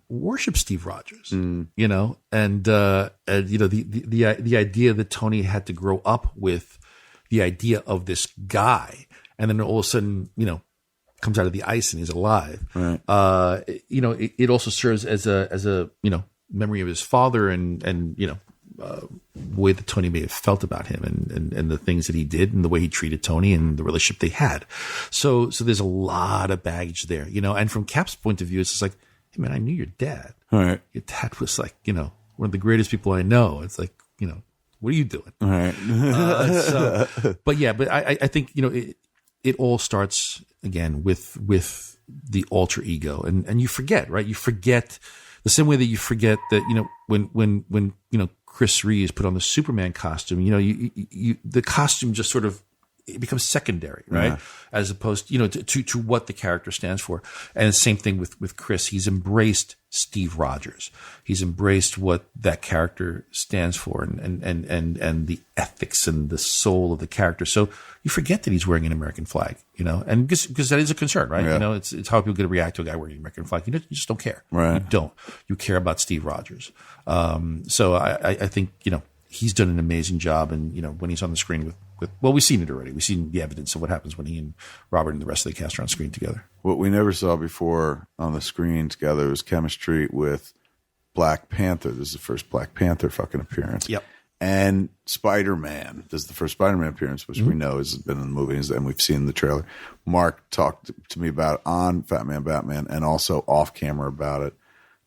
worship Steve Rogers, you know, and you know, the idea that Tony had to grow up with the idea of this guy, and then all of a sudden, you know, comes out of the ice and he's alive. Right. You know, it also serves as a you know, memory of his father and you know, way that Tony may have felt about him and the things that he did and the way he treated Tony and the relationship they had. So there's a lot of baggage there, you know, and from Cap's point of view, it's just like, hey man, I knew your dad. All right. Your dad was like, you know, one of the greatest people I know. It's like, you know, what are you doing? All right. But I think, you know, it all starts again with the alter ego and you forget, right? You forget the same way that you forget that, you know, when, you know, Chris Reeves put on the Superman costume, you know, you the costume just sort of, it becomes secondary, right? Yeah. As opposed, you know, to what the character stands for. And the same thing with Chris. He's embraced Steve Rogers. He's embraced what that character stands for and the ethics and the soul of the character. So you forget that he's wearing an American flag, you know, and because that is a concern, right? Yeah. You know, it's how people going to react to a guy wearing an American flag. You just don't care. Right. You don't. You care about Steve Rogers. So I think, you know, he's done an amazing job. And, you know, when he's on the screen with, well, we've seen it already. We've seen the evidence of what happens when he and Robert and the rest of the cast are on screen together. What we never saw before on the screen together was chemistry with Black Panther. This is the first Black Panther fucking appearance. Yep. And Spider-Man. This is the first Spider-Man appearance, which we know has been in the movies and we've seen the trailer. Mark talked to me about it on Fat Man Batman and also off camera about it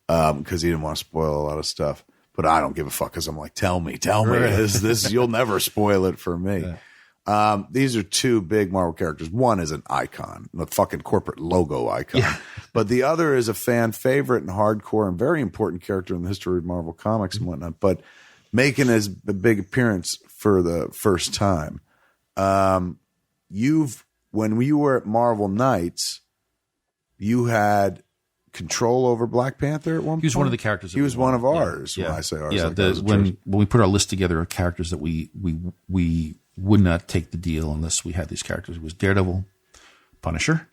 because he didn't want to spoil a lot of stuff. But I don't give a fuck because I'm like, tell me. This you'll never spoil it for me. Yeah. These are 2 big Marvel characters. One is an icon, the fucking corporate logo icon. Yeah. But the other is a fan favorite and hardcore and very important character in the history of Marvel Comics and whatnot. But making his big appearance for the first time. When you were at Marvel Nights, you had control over Black Panther at one point? He was one of the characters. He was one of ours. Yeah. When I say ours, yeah. Like when we put our list together of characters that we would not take the deal unless we had these characters, it was Daredevil, Punisher,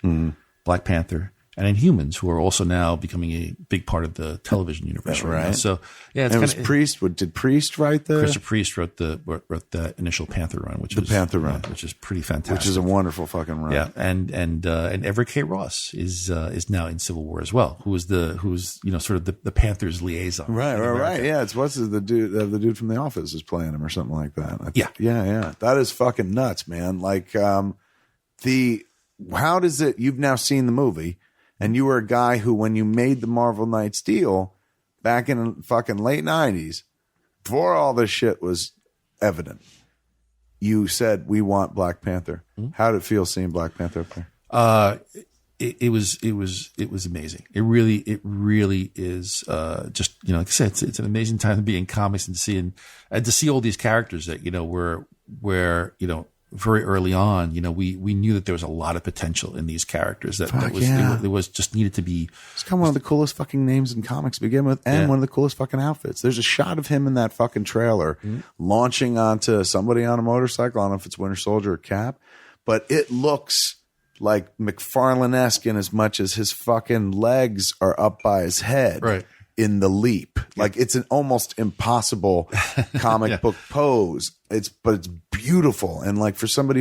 Black Panther, and Inhumans, who are also now becoming a big part of the television universe right now. So yeah, it's and it was Priest. Did Priest write the? Christopher Priest wrote the initial Panther run, which is pretty fantastic, which is a wonderful fucking run. Yeah, and Everett K. Ross is now in Civil War as well, who's sort of the Panthers liaison. Right. Yeah, it's the dude from The Office is playing him or something like that. Yeah. That is fucking nuts, man. Like how does it? You've now seen the movie. And you were a guy who, when you made the Marvel Knights deal back in the fucking late 90s, before all this shit was evident, you said, we want Black Panther. Mm-hmm. How did it feel seeing Black Panther up there? It was amazing. It really is, just, like I said, it's an amazing time to be in comics and to see all these characters that, where very early on, we knew that there was a lot of potential in these characters. It was just needed to be. It's kind of one of the coolest fucking names in comics to begin with, and one of the coolest fucking outfits. There's a shot of him in that fucking trailer launching onto somebody on a motorcycle. I don't know if it's Winter Soldier or Cap, but it looks like McFarlane-esque in as much as his fucking legs are up by his head. Right. In the leap, like it's an almost impossible comic book pose. It's beautiful, and like for somebody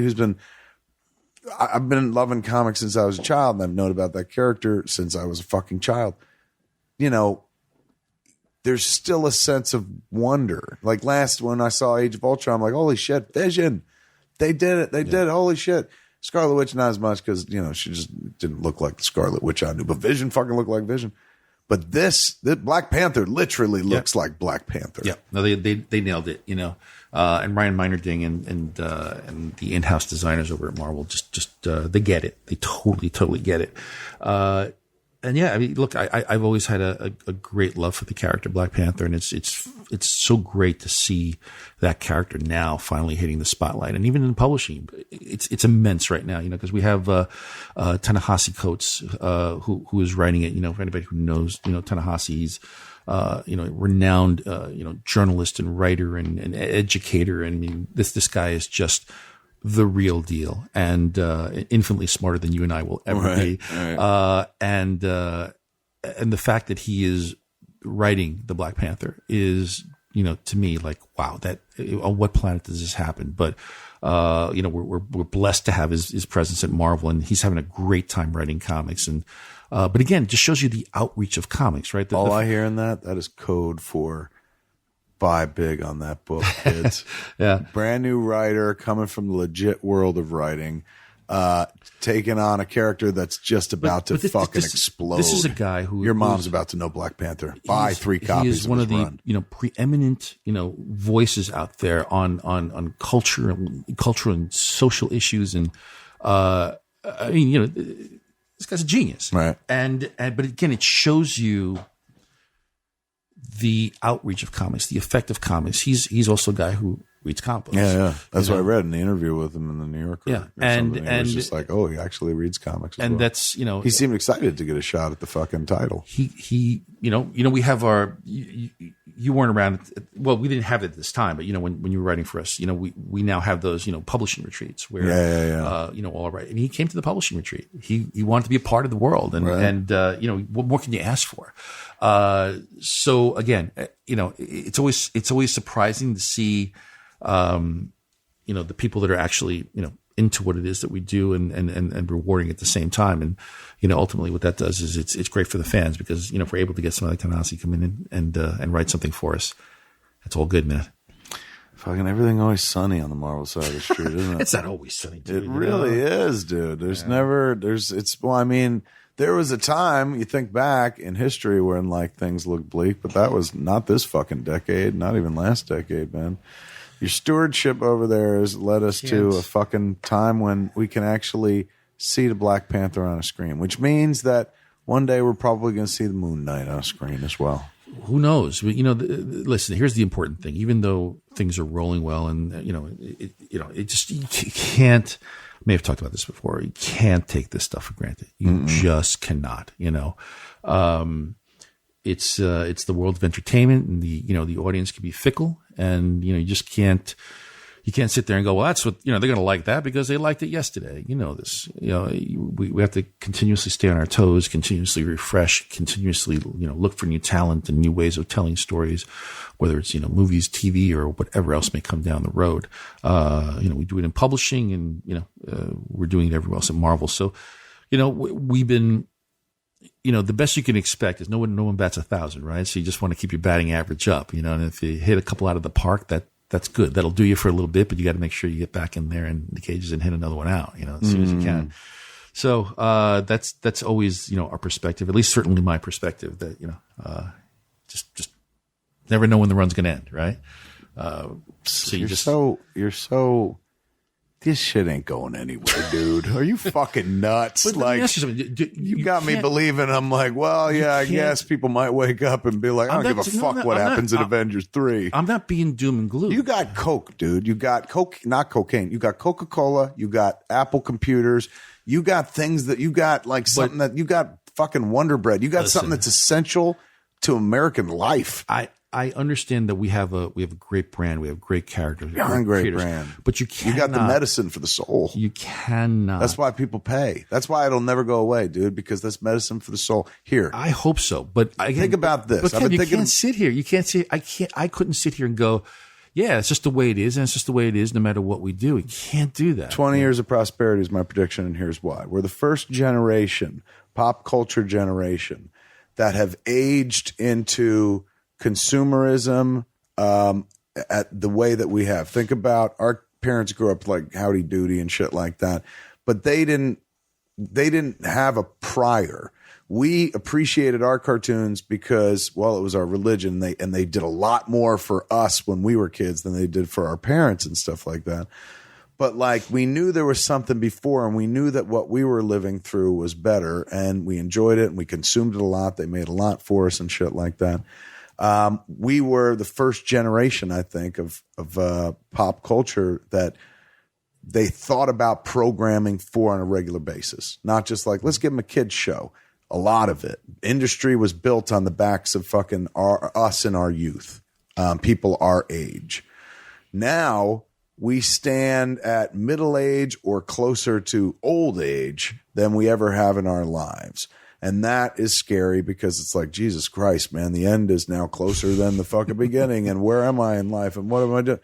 I've been loving comics since I was a child, and I've known about that character since I was a fucking child. There's still a sense of wonder. Like when I saw Age of Ultron, I'm like, holy shit, Vision! They did it. They did it. Holy shit. Scarlet Witch not as much because she just didn't look like the Scarlet Witch I knew, but Vision fucking looked like Vision. But the Black Panther literally looks like Black Panther. Yeah, no, they nailed it. And Ryan Meinerding and the in-house designers over at Marvel just they get it. They totally get it. And yeah, I mean, look, I've always had a great love for the character Black Panther, and it's so great to see that character now finally hitting the spotlight, and even in publishing, it's immense right now, because we have Ta-Nehisi Coates, who is writing it. For anybody who knows, Ta-Nehisi, he's renowned journalist and writer and educator, and I mean this guy is just the real deal, and infinitely smarter than you and I will ever be. Right. And the fact that he is writing the Black Panther is, to me, like, wow, that on what planet does this happen? But we're blessed to have his presence at Marvel, and he's having a great time writing comics. And but again, it just shows you the outreach of comics, right? All I hear in that is code for buy big on that book, kids. Yeah. Brand new writer coming from the legit world of writing, taking on a character that's just about to fucking explode. This is a guy who your mom's about to know Black Panther. Buy 3 copies. He is one of the preeminent voices out there on culture and social issues, and I mean this guy's a genius, right? And but again, it shows you the outreach of comics, the effect of comics. He's also a guy who reads comic books. Yeah. That's what I read in the interview with him in the New Yorker. Yeah, and it was just like, oh, he actually reads comics. And well. That's he seemed excited to get a shot at the fucking title. He we have our. You weren't around. Well, we didn't have it at this time, but when you were writing for us, we now have those publishing retreats where all right. And he came to the publishing retreat. He wanted to be a part of the world, and what more can you ask for? So again, it's always surprising to see, the people that are actually, into what it is that we do and rewarding at the same time. And, ultimately what that does is it's great for the fans because, if we're able to get somebody like Ta-Nehisi come in and write something for us, that's all good, man. Fucking everything always sunny on the Marvel side of the street, isn't it? It's not always sunny, dude. It really is, dude. There was a time, you think back in history when things looked bleak, but that was not this fucking decade, not even last decade, man. Your stewardship over there has led us to a fucking time when we can actually see the Black Panther on a screen, which means that one day we're probably going to see the Moon Knight on a screen as well. Who knows? But, listen, here's the important thing. Even though things are rolling well and, it just, you can't, I may have talked about this before. You can't take this stuff for granted. You just cannot, It's the world of entertainment, and the audience can be fickle, and you just can't you can't sit there and go, well, that's what, they're going to like that because they liked it yesterday. You know this. We have to continuously stay on our toes, continuously refresh, continuously, look for new talent and new ways of telling stories, whether it's, movies, TV, or whatever else may come down the road. We do it in publishing, and, we're doing it everywhere else at Marvel. So, we've been, the best you can expect is no one bats 1,000, right? So you just want to keep your batting average up, and if you hit a couple out of the park, that's good. That'll do you for a little bit, but you got to make sure you get back in there in the cages and hit another one out, as soon as you can. So, that's always, our perspective, at least certainly my perspective, that, just never know when the run's going to end, right? So you're so this shit ain't going anywhere, dude. Are you fucking nuts? But like, you got me believing. I'm like, well, yeah, I guess people might wake up and be like, I don't give a fuck what happens in Avengers 3. I'm not being doom and gloom. You got Coke, dude. You got Coke, not cocaine. You got Coca-Cola. You got Apple computers. You got things that you got like something that you got fucking Wonder Bread. You got something that's essential to American life. I understand that we have a great brand, we have great characters, great brand, but you got the medicine for the soul. You cannot. That's why people pay. That's why it'll never go away, dude. Because that's medicine for the soul. Here, I hope so. But again, think about this. But Kev, can't sit here. You can't say I couldn't sit here and go, yeah, it's just the way it is, and it's just the way it is, no matter what we do. We can't do that. 20 years of prosperity is my prediction, and here's why: we're the first generation, pop culture generation, that have aged into consumerism at the way that we have. Think about our parents grew up like Howdy Doody and shit like that, but they didn't have a prior. We appreciated our cartoons because, well, it was our religion. And they did a lot more for us when we were kids than they did for our parents and stuff like that. But like, we knew there was something before, and we knew that what we were living through was better, and we enjoyed it and we consumed it a lot. They made a lot for us and shit like that. We were the first generation, I think, of pop culture that they thought about programming for on a regular basis. Not just like, let's give them a kid's show. A lot of it. Industry was built on the backs of fucking us in our youth, people our age. Now we stand at middle age or closer to old age than we ever have in our lives. And that is scary because it's like, Jesus Christ, man, the end is now closer than the fucking beginning. And where am I in life? And what am I doing?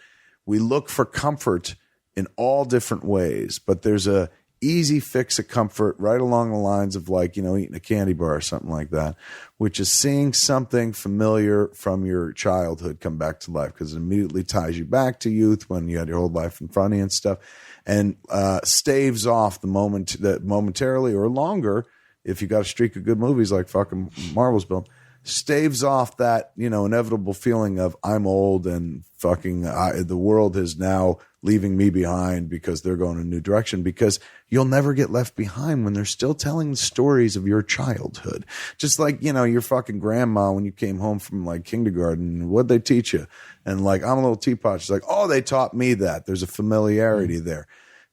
We look for comfort in all different ways, but there's a easy fix of comfort right along the lines of like, eating a candy bar or something like that, which is seeing something familiar from your childhood come back to life, because it immediately ties you back to youth when you had your whole life in front of you and stuff, and staves off the moment that momentarily or longer, if you got a streak of good movies like fucking Marvel's built, staves off that, inevitable feeling of I'm old and fucking the world is now leaving me behind because they're going in a new direction, because you'll never get left behind when they're still telling the stories of your childhood. Just like, your fucking grandma, when you came home from like kindergarten, what'd they teach you? And like, I'm a little teapot. She's like, oh, they taught me that. There's a familiarity there.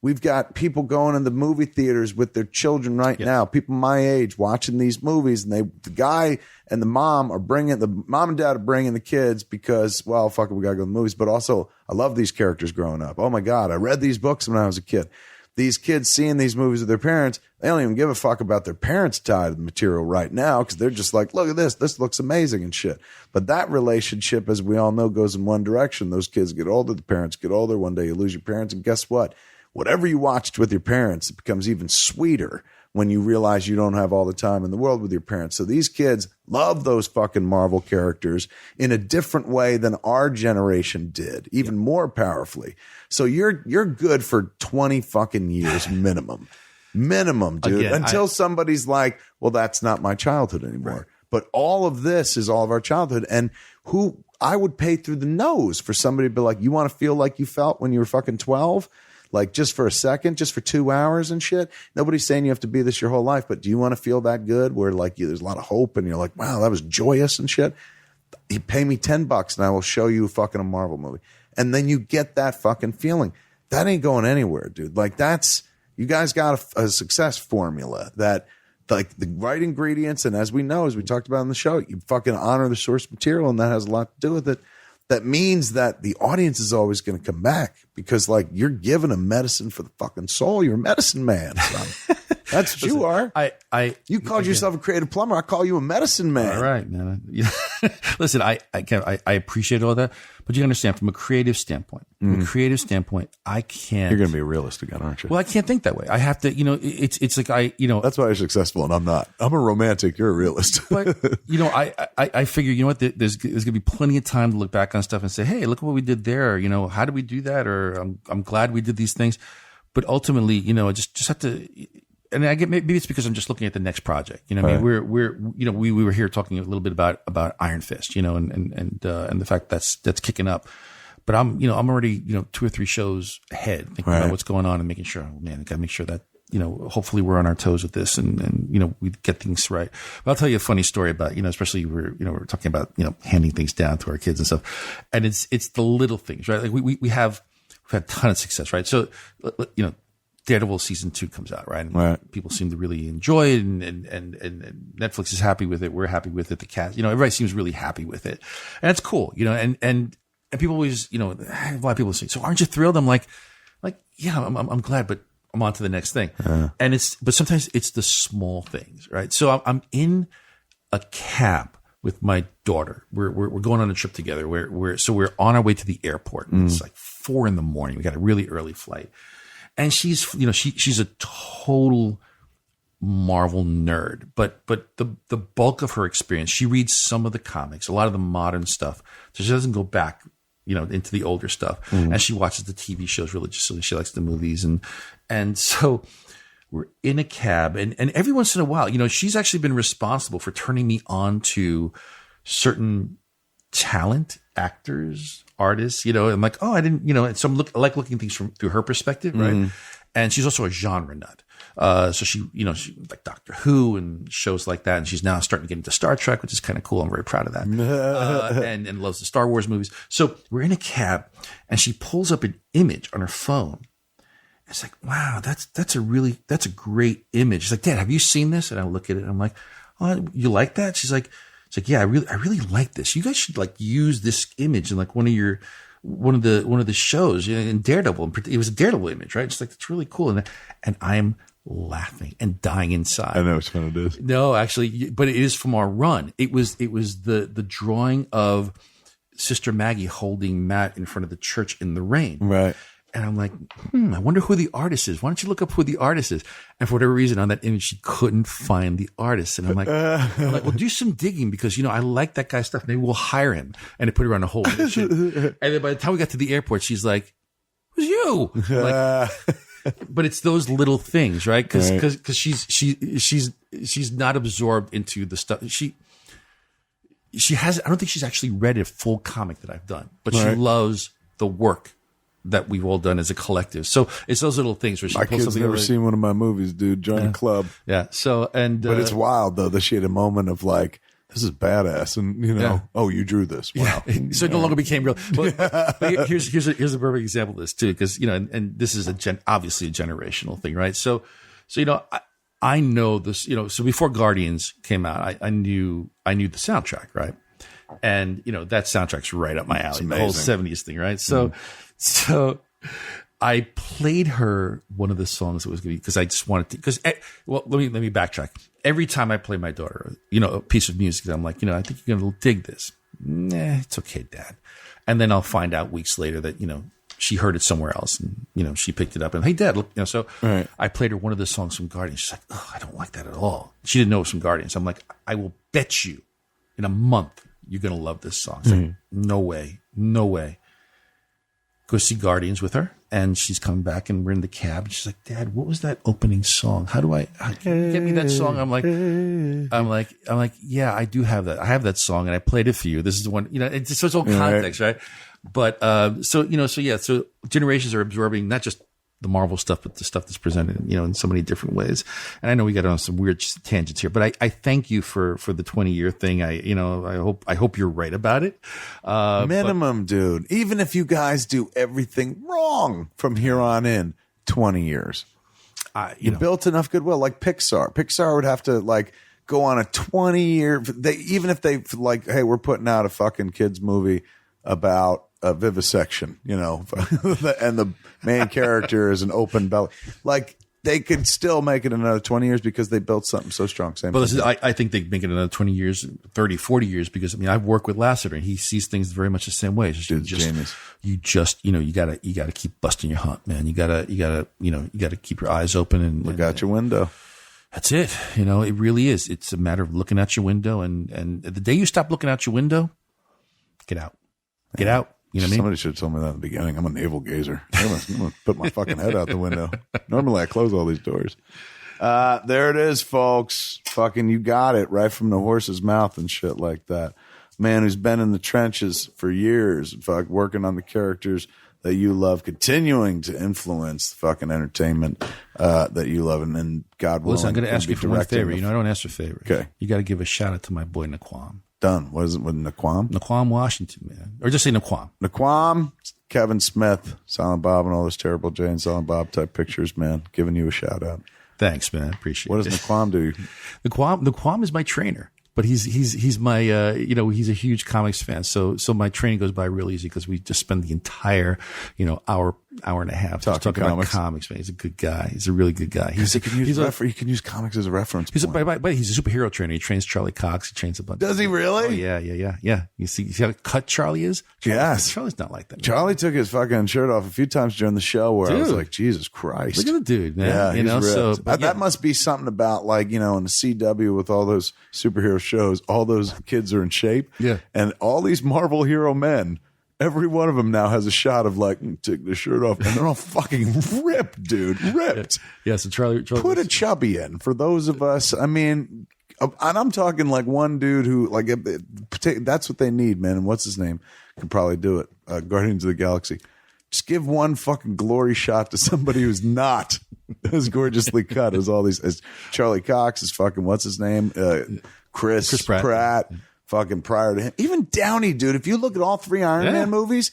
We've got people going in the movie theaters with their children right now, people my age watching these movies, and the guy and the mom and dad are bringing the kids because, well, fuck it, we gotta go to the movies. But also, I love these characters growing up. Oh my God, I read these books when I was a kid. These kids seeing these movies with their parents, they don't even give a fuck about their parents' tied to the material right now, because they're just like, look at this. This looks amazing and shit. But that relationship, as we all know, goes in one direction. Those kids get older, the parents get older. One day you lose your parents, and guess what? Whatever you watched with your parents, it becomes even sweeter when you realize you don't have all the time in the world with your parents. So these kids love those fucking Marvel characters in a different way than our generation did, even more powerfully. So you're good for 20 fucking years minimum, dude, Again, until somebody's like, well, that's not my childhood anymore. Right. But all of this is all of our childhood. And who I would pay through the nose for somebody to be like, you want to feel like you felt when you were fucking 12? Like just for a second, just for 2 hours and shit. Nobody's saying you have to be this your whole life, but do you want to feel that good where like there's a lot of hope and you're like, wow, that was joyous and shit? You pay me $10 and I will show you fucking a Marvel movie. And then you get that fucking feeling. That ain't going anywhere, dude. Like you guys got a success formula that like the right ingredients. And as we know, as we talked about on the show, you fucking honor the source material, and that has a lot to do with it. that means that the audience is always going to come back because like you're giving them medicine for the fucking soul. You're a medicine man, son. That's what you are. You called yourself a creative plumber. I call you a medicine man. All right, man. Listen, I appreciate all that, but you understand from a creative standpoint. I can't. You're going to be a realist again, aren't you? Well, I can't think that way. I have to. It's like That's why you're successful, and I'm not. I'm a romantic. You're a realist. But I figure, you know what? There's going to be plenty of time to look back on stuff and say, hey, look at what we did there. How did we do that? Or I'm glad we did these things. But ultimately, I just have to. And I get maybe it's because I'm just looking at the next project. I mean, we were here talking a little bit about Iron Fist, and the fact that's kicking up. But I'm already 2 or 3 shows ahead, thinking about what's going on and making sure. Oh man, I got to make sure that hopefully we're on our toes with this and we get things right. But I'll tell you a funny story about especially we're talking about handing things down to our kids and stuff, and it's the little things, right? Like we've had a ton of success, right? So Daredevil season 2 comes out, right? And people seem to really enjoy it, and Netflix is happy with it. We're happy with it. The cast, everybody seems really happy with it, and it's cool, and people always, a lot of people say, so aren't you thrilled? I'm like, yeah, I'm glad, but I'm on to the next thing. But sometimes it's the small things, right? So I'm in a cab with my daughter. We're going on a trip together. We're on our way to the airport. And it's like 4 a.m. We got a really early flight. And she's, she's a total Marvel nerd, but the bulk of her experience, she reads some of the comics, a lot of the modern stuff. So she doesn't go back, into the older stuff. And she watches the TV shows religiously. She likes the movies. And so we're in a cab and every once in a while, she's actually been responsible for turning me on to certain talent, actors, artists, I'm like, oh, I didn't, and so I like looking at things through her perspective, right? And she's also a genre nut. So she like Doctor Who and shows like that. And she's now starting to get into Star Trek, which is kind of cool. I'm very proud of that. And loves the Star Wars movies. So we're in a cab and she pulls up an image on her phone. It's like, wow, that's a great image. She's like, Dad, have you seen this? And I look at it and I'm like, oh, you like that? She's like, yeah, I really like this. You guys should like use this image in like one of the shows in Daredevil. It was a Daredevil image, right? It's like, it's really cool. And I'm laughing and dying inside. I know which one it is. No, actually, but it is from our run. It was the drawing of Sister Maggie holding Matt in front of the church in the rain. Right. And I'm like, I wonder who the artist is. Why don't you look up who the artist is? And for whatever reason, on that image, she couldn't find the artist. And I'm like, well, do some digging because, I like that guy's stuff. Maybe we'll hire him. And it put her on a whole mission. And then by the time we got to the airport, she's like, who's you? Like, but it's those little things, right? Because she's not absorbed into the stuff. She has, I don't think she's actually read a full comic that I've done, but she loves the work that we've all done as a collective. So it's those little things where she my kids never seen one of my movies, dude. Join a club. Yeah. So, but it's wild though that she had a moment of like, this is badass. And oh, you drew this. Wow. Yeah. So it no longer became real. But here's a perfect example of this too. Cause and this is obviously a generational thing, right? So I know this, so before Guardians came out, I knew the soundtrack, right? And that soundtrack's right up my alley. The whole 70s thing, right? So I played her one of the songs that was going to be, because I just wanted to, let me backtrack. Every time I play my daughter, a piece of music, I'm like, I think you're going to dig this. Nah, it's okay, Dad. And then I'll find out weeks later that, she heard it somewhere else and, she picked it up and, hey, Dad, look, so right. I played her one of the songs from Guardians. She's like, oh, I don't like that at all. She didn't know it was from Guardians. I'm like, I will bet you in a month you're going to love this song. It's like, no way. Go see Guardians with her, and she's coming back, and we're in the cab. And she's like, Dad, what was that opening song? How can you get me that song? I'm like, yeah, I do have that. I have that song, and I played it for you. This is the one, so it's all context, right? But so generations are absorbing not just the Marvel stuff, but the stuff that's presented, in so many different ways. And I know we got on some weird tangents here, but I thank you for the 20-year thing. I hope you're right about it. Minimum, dude. Even if you guys do everything wrong from here on in, 20 years. You built enough goodwill, like Pixar. Pixar would have to like go on a 20-year, even if they like, hey, we're putting out a fucking kids movie about vivisection, you know, and the main character is an open belly. Like, they could still make it another 20 years because they built something so strong. Same but I think they make it another 20 years, 30, 40 years, because I mean, I've worked with Lasseter and he sees things very much the same way. It's just, genius. You gotta keep busting your hump, man. You gotta keep your eyes open and look out your window. That's it. You know, it really is. It's a matter of looking out your window, and the day you stop looking out your window, get out. Get out. You know what I mean? Somebody should have told me that in the beginning. I'm a navel gazer. I'm gonna put my fucking head out the window. Normally I close all these doors. There it is, folks. Fucking, you got it right from the horse's mouth and shit like that. Man who's been in the trenches for years, fuck, working on the characters that you love, continuing to influence the fucking entertainment that you love, and then God willing. Listen, I'm going to ask you for one favor. You know, I don't ask for favors. Okay. You got to give a shout out to my boy Naquam. Done. What is it with Naquam? Naquam, Washington, man. Or just say Naquam. Naquam, Kevin Smith, Silent Bob, and all those terrible Jay and Silent Bob type pictures, man. Giving you a shout out. Thanks, man. I appreciate it. What does Naquam do? Naquam is my trainer. But he's my he's a huge comics fan. So my training goes by real easy because we just spend the entire hour and a half talking about comics. Man, he's a good guy. He's a really good guy. He can use comics as a reference. He's a superhero trainer. He trains Charlie Cox. He trains a bunch. Does he really? Oh, yeah. You see how cut Charlie is? Yes. Charlie's not like that. Man. Charlie took his fucking shirt off a few times during the show where I was like, Jesus Christ. Look at the dude, man. Yeah, he's ripped. That must be something about, like, in the CW with all those superhero shows, all those kids are in shape. Yeah. And all these Marvel hero men, every one of them now has a shot of, like, take the shirt off, and they're all fucking ripped, dude. Ripped. Yeah, so Charlie put a chubby in for those of us. I mean, and I'm talking like one dude who, like, that's what they need, man. And what's his name? Could probably do it. Guardians of the Galaxy. Just give one fucking glory shot to somebody who's not as gorgeously cut as all these. As Charlie Cox is fucking, what's his name? Chris Pratt. Fucking prior to him. Even Downey, dude. If you look at all three Iron Man movies,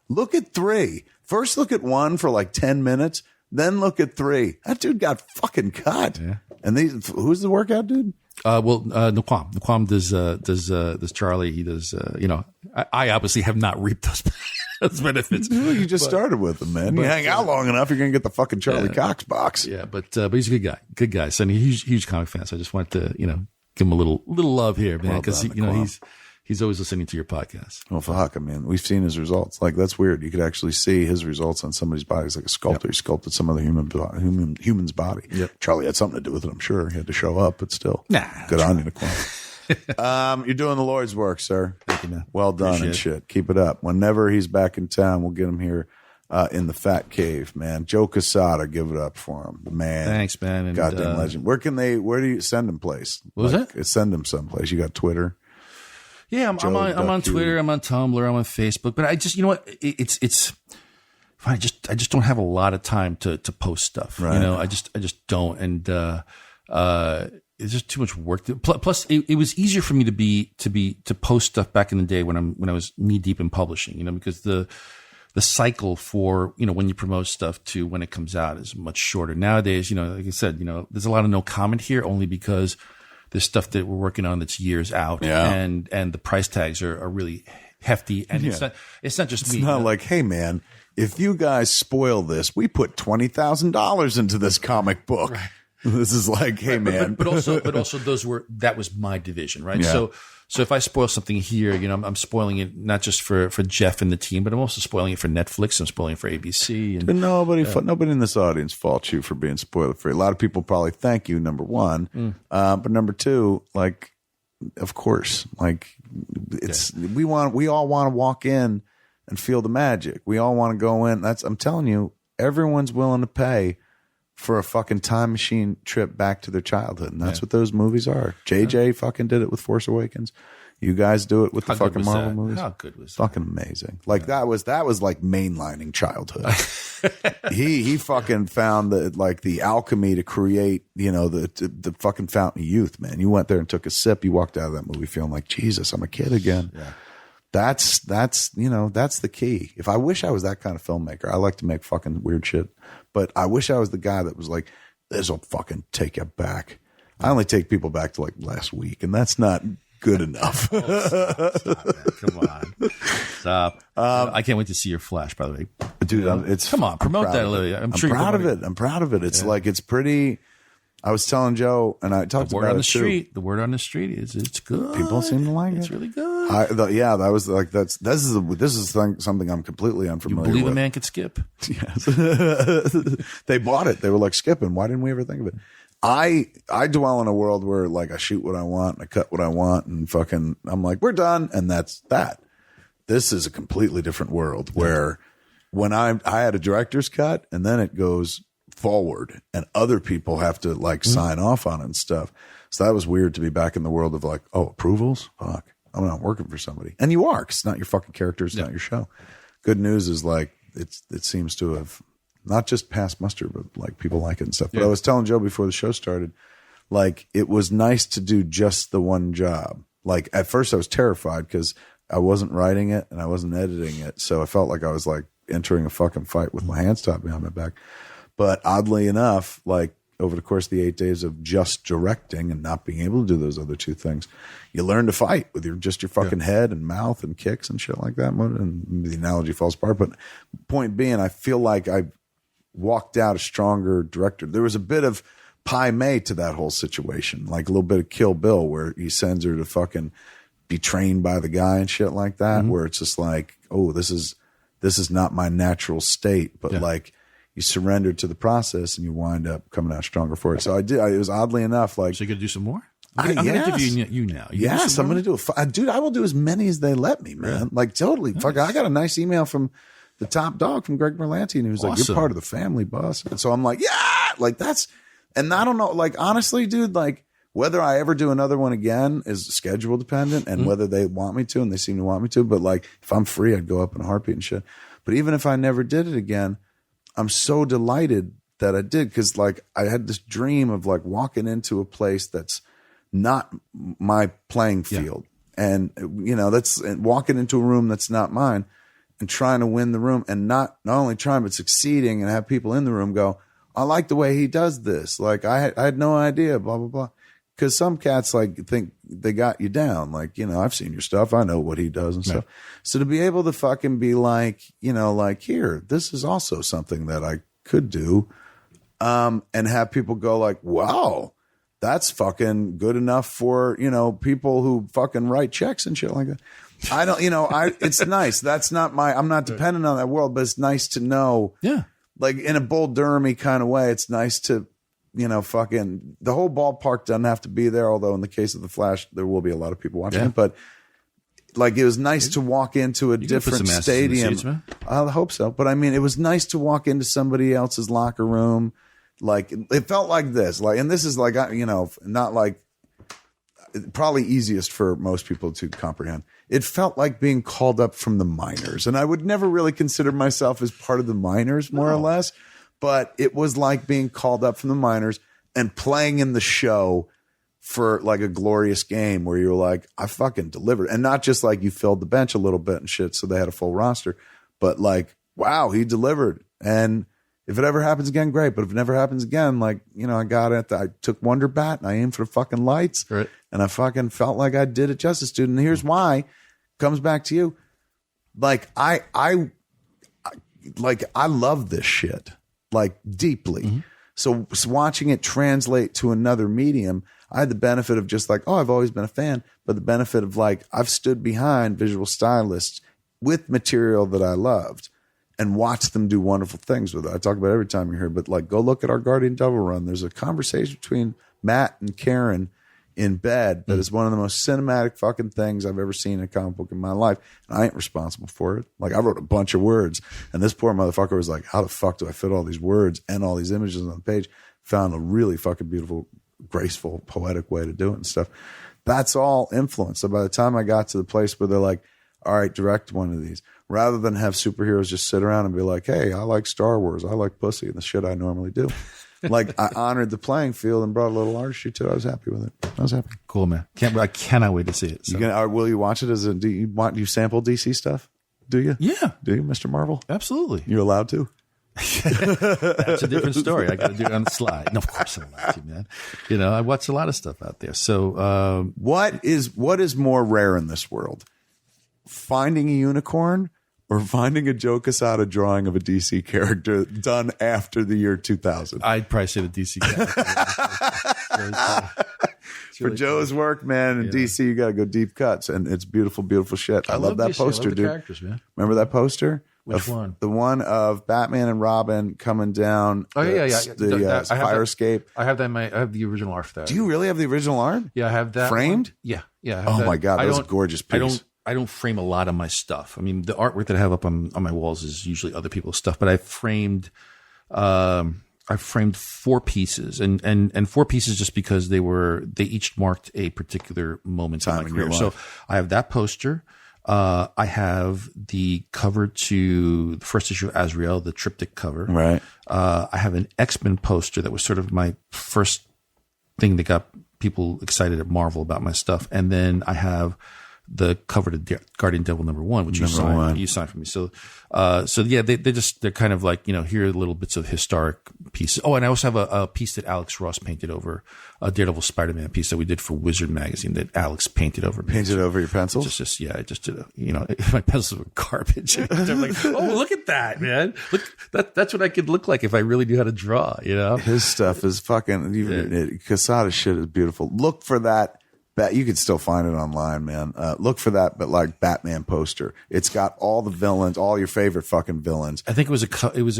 look at 3. First look at 1 for like 10 minutes. Then look at 3. That dude got fucking cut. Yeah. And who's the workout dude? Naquam. Naquam does Charlie. He does, I obviously have not reaped those benefits. You just started with him, man. You hang out long enough, you're going to get the fucking Charlie Cox box. Yeah, but he's a good guy. Good guy. So he's a huge comic fan. So I just wanted to, give him a little love here, man. Because, he's always listening to your podcast. Well, fuck, I mean, we've seen his results. Like, that's weird. You could actually see his results on somebody's body. He's like a sculptor. Yep. He sculpted some other human's body. Yep. Charlie had something to do with it, I'm sure. He had to show up, but still. Nah. Good on you, Naquan. You're doing the Lord's work, sir. Thank you, man. Well done. Appreciate and shit. Keep it up. Whenever he's back in town, we'll get him here in the Fat Cave, man. Joe Quesada, give it up for him. The man. Thanks, man. And, goddamn legend. Where do you send him place? What was that? Send him someplace. You got Twitter? Yeah, I'm on Twitter, I'm on Tumblr, I'm on Facebook, but I just, it's I just don't have a lot of time to post stuff. Right. I just don't, and it's just too much work. Plus, it was easier for me to post stuff back in the day when I was knee deep in publishing, because the cycle for, when you promote stuff to when it comes out is much shorter. Nowadays, like I said, there's a lot of no comment here only because there's stuff that we're working on that's years out, and the price tags are really hefty, and it's not just me. It's not like, hey man, if you guys spoil this, we put $20,000 into this comic book. Right. This is like, hey man, but also that was my division, right? Yeah. So if I spoil something here, I'm spoiling it not just for Jeff and the team, but I'm also spoiling it for Netflix. I'm spoiling it for ABC. And but nobody in this audience faults you for being spoiler free. A lot of people probably thank you, number one, but number two, like, of course, like we all want to walk in and feel the magic. We all want to go in. I'm telling you, everyone's willing to pay for a fucking time machine trip back to their childhood. And that's what those movies are. JJ fucking did it with Force Awakens. You guys do it with the fucking Marvel movies. How good was that? Fucking amazing. Like that was like mainlining childhood. he fucking found the alchemy to create, the fucking fountain of youth, man. You went there and took a sip. You walked out of that movie feeling like, Jesus, I'm a kid again. Yeah. That's the key. If I wish I was that kind of filmmaker, I like to make fucking weird shit, but I wish I was the guy that was like, this'll fucking take you back. I only take people back to like last week, and that's not good enough. Stop, man. Come on. Stop. I can't wait to see your Flash, by the way. Dude, come on, promote that a little. I'm sure proud of it. I'm proud of it. It's like, it's pretty. I was telling Joe, and I talked about it too. The word on the street is it's good. People seem to like it. It's really good. That was like, this is something I'm completely unfamiliar with. You believe a man could skip? Yes. They bought it. They were like, skipping. Why didn't we ever think of it? I dwell in a world where like I shoot what I want and I cut what I want and fucking I'm like, we're done, and that's that. This is a completely different world where when I had a director's cut and then it goes forward and other people have to like sign off on it and stuff. So that was weird to be back in the world of like, oh, approvals? Fuck. I'm not working for somebody. And you are, 'cause it's not your fucking character. It's not your show. Good news is like, it seems to have not just passed muster, but like people like it and stuff. But I was telling Joe before the show started, like it was nice to do just the one job. Like at first I was terrified because I wasn't writing it and I wasn't editing it. So I felt like I was like entering a fucking fight with my hands tied behind my back. But oddly enough, like over the course of the 8 days of just directing and not being able to do those other two things, you learn to fight with your fucking head and mouth and kicks and shit like that. And the analogy falls apart. But point being, I feel like I walked out a stronger director. There was a bit of Pai Mei to that whole situation, like a little bit of Kill Bill where he sends her to fucking be trained by the guy and shit like that, where it's just like, oh, this is not my natural state, but like, you surrender to the process and you wind up coming out stronger for it. So I did. It was oddly enough like. So you're gonna do some more? I'm gonna interview you now. Yes, I'm gonna do it. Dude, I will do as many as they let me, man. Like totally. Nice. Fuck, I got a nice email from the top dog from Greg Berlanti, and he was like, "You're part of the family, boss." And so I'm like, "Yeah!" Like that's. And I don't know. Like honestly, dude, like whether I ever do another one again is schedule dependent, and whether they want me to, and they seem to want me to. But like if I'm free, I'd go up in a heartbeat and shit. But even if I never did it again, I'm so delighted that I did, because like I had this dream of like walking into a place that's not my playing field, and you know that's walking into a room that's not mine, and trying to win the room, and not only trying but succeeding, and have people in the room go, I like the way he does this. Like I had no idea, blah blah blah. Because some cats like think they got you down. Like, you know, I've seen your stuff. I know what he does and stuff. So to be able to fucking be like, you know, like here, this is also something that I could do. And have people go like, wow, that's fucking good enough for, you know, people who fucking write checks and shit like that. I don't, you know, it's nice. That's not I'm not dependent on that world, but it's nice to know. Yeah. Like in a Bull Durham-y kind of way, it's nice to, you know, fucking the whole ballpark doesn't have to be there. Although in the case of the Flash, there will be a lot of people watching it. But like, it was nice to walk into a different stadium. I hope so. But I mean, it was nice to walk into somebody else's locker room. Like it felt like this, like, and this is like, you know, not like probably easiest for most people to comprehend. It felt like being called up from the minors, and I would never really consider myself as part of the minors, more or less. But it was like being called up from the minors and playing in the show for like a glorious game where you're like, I fucking delivered. And not just like you filled the bench a little bit and shit, so they had a full roster, but like, wow, he delivered. And if it ever happens again, great. But if it never happens again, like, you know, I got it. I took Wonder Bat and I aimed for the fucking lights. Right. And I fucking felt like I did it justice, dude. And here's why. Comes back to you. Like, I love this shit. Like deeply. So watching it translate to another medium, I had the benefit of just like, oh, I've always been a fan, but the benefit of like, I've stood behind visual stylists with material that I loved and watched them do wonderful things with it. I talk about it every time you're here, but like, go look at our Guardian Double Run. There's a conversation between Matt and Karen in bed that is one of the most cinematic fucking things I've ever seen in a comic book in my life. And I ain't responsible for it. Like, I wrote a bunch of words, and this poor motherfucker was like, how the fuck do I fit all these words and all these images on the page? Found a really fucking beautiful, graceful, poetic way to do it and stuff. That's all influence. So by the time I got to the place where they're like, all right, direct one of these, rather than have superheroes just sit around and be like, hey, I like Star Wars, I like pussy, and the shit I normally do. Like, I honored the playing field and brought a little artistry to it. I was happy with it. I was happy. Cool, man. I cannot wait to see it. So. Will you watch it? Do you sample DC stuff? Do you? Yeah. Do you, Mr. Marvel? Absolutely. You're allowed to? That's a different story. I got to do it on the slide. No, of course I'm allowed to, man. You know, I watch a lot of stuff out there. So, what is more rare in this world? Finding a unicorn or finding a Joe Quesada drawing of a DC character done after the year 2000? I'd probably say the DC character. For Joe's work, man, in DC, you got to go deep cuts, and it's beautiful, beautiful shit. I love that DC. poster, I love the dude. characters, man. Remember that poster? Which one? The one of Batman and Robin coming down. Oh, yeah. The fire escape. I have that. I have the original art for that. Do you really have the original art? Yeah, I have that. Framed? One. Yeah. I have Oh that. my God, that's a gorgeous piece. I don't frame a lot of my stuff. I mean, the artwork that I have up on my walls is usually other people's stuff, but I framed 4 pieces and 4 pieces just because they each marked a particular moment in my career. So I have that poster. I have the cover to the first issue of Azrael, the triptych cover. Right. I have an X-Men poster that was sort of my first thing that got people excited at Marvel about my stuff. And then I have the cover to Guardian Devil #1, which you signed for me. So yeah, they're kind of like, you know, here are little bits of historic pieces. Oh, and I also have a piece that Alex Ross painted over, a Daredevil Spider-Man piece that we did for Wizard magazine that Alex painted over. Painted over your pencils? I just did my pencils were garbage. I'm like, oh, look at that, man. Look, that's what I could look like if I really knew how to draw, you know? His stuff is fucking, Quesada shit is beautiful. Look for that. You can still find it online, man. Look for that, but like Batman poster. It's got all the villains, all your favorite fucking villains. I think it was a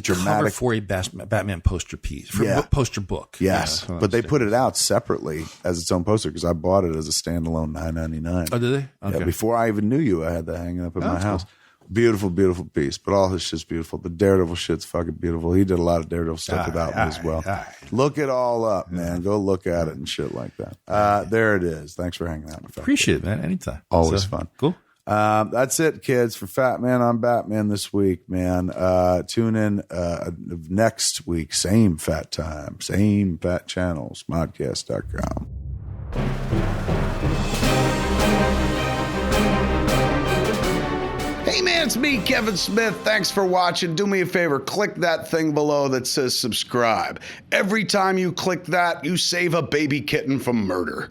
dramatic cover for a Batman poster piece, poster book. Yes, yeah, but they put it out separately as its own poster because I bought it as a standalone $9.99. Oh, did they? Okay. Yeah, before I even knew you, I had that hanging up in my house. Cool. Beautiful, beautiful piece. But all his shit's beautiful. The Daredevil shit's fucking beautiful. He did a lot of Daredevil stuff without me as well. Look it all up, man. Go look at it and shit like that. There it is. Thanks for hanging out. Appreciate it, man. Anytime. Always fun. Cool. That's it, kids. For Fat Man on Batman this week, man. Tune in next week. Same fat time. Same fat channels. Modcast.com. Hey man, it's me, Kevin Smith. Thanks for watching. Do me a favor, click that thing below that says subscribe. Every time you click that, you save a baby kitten from murder.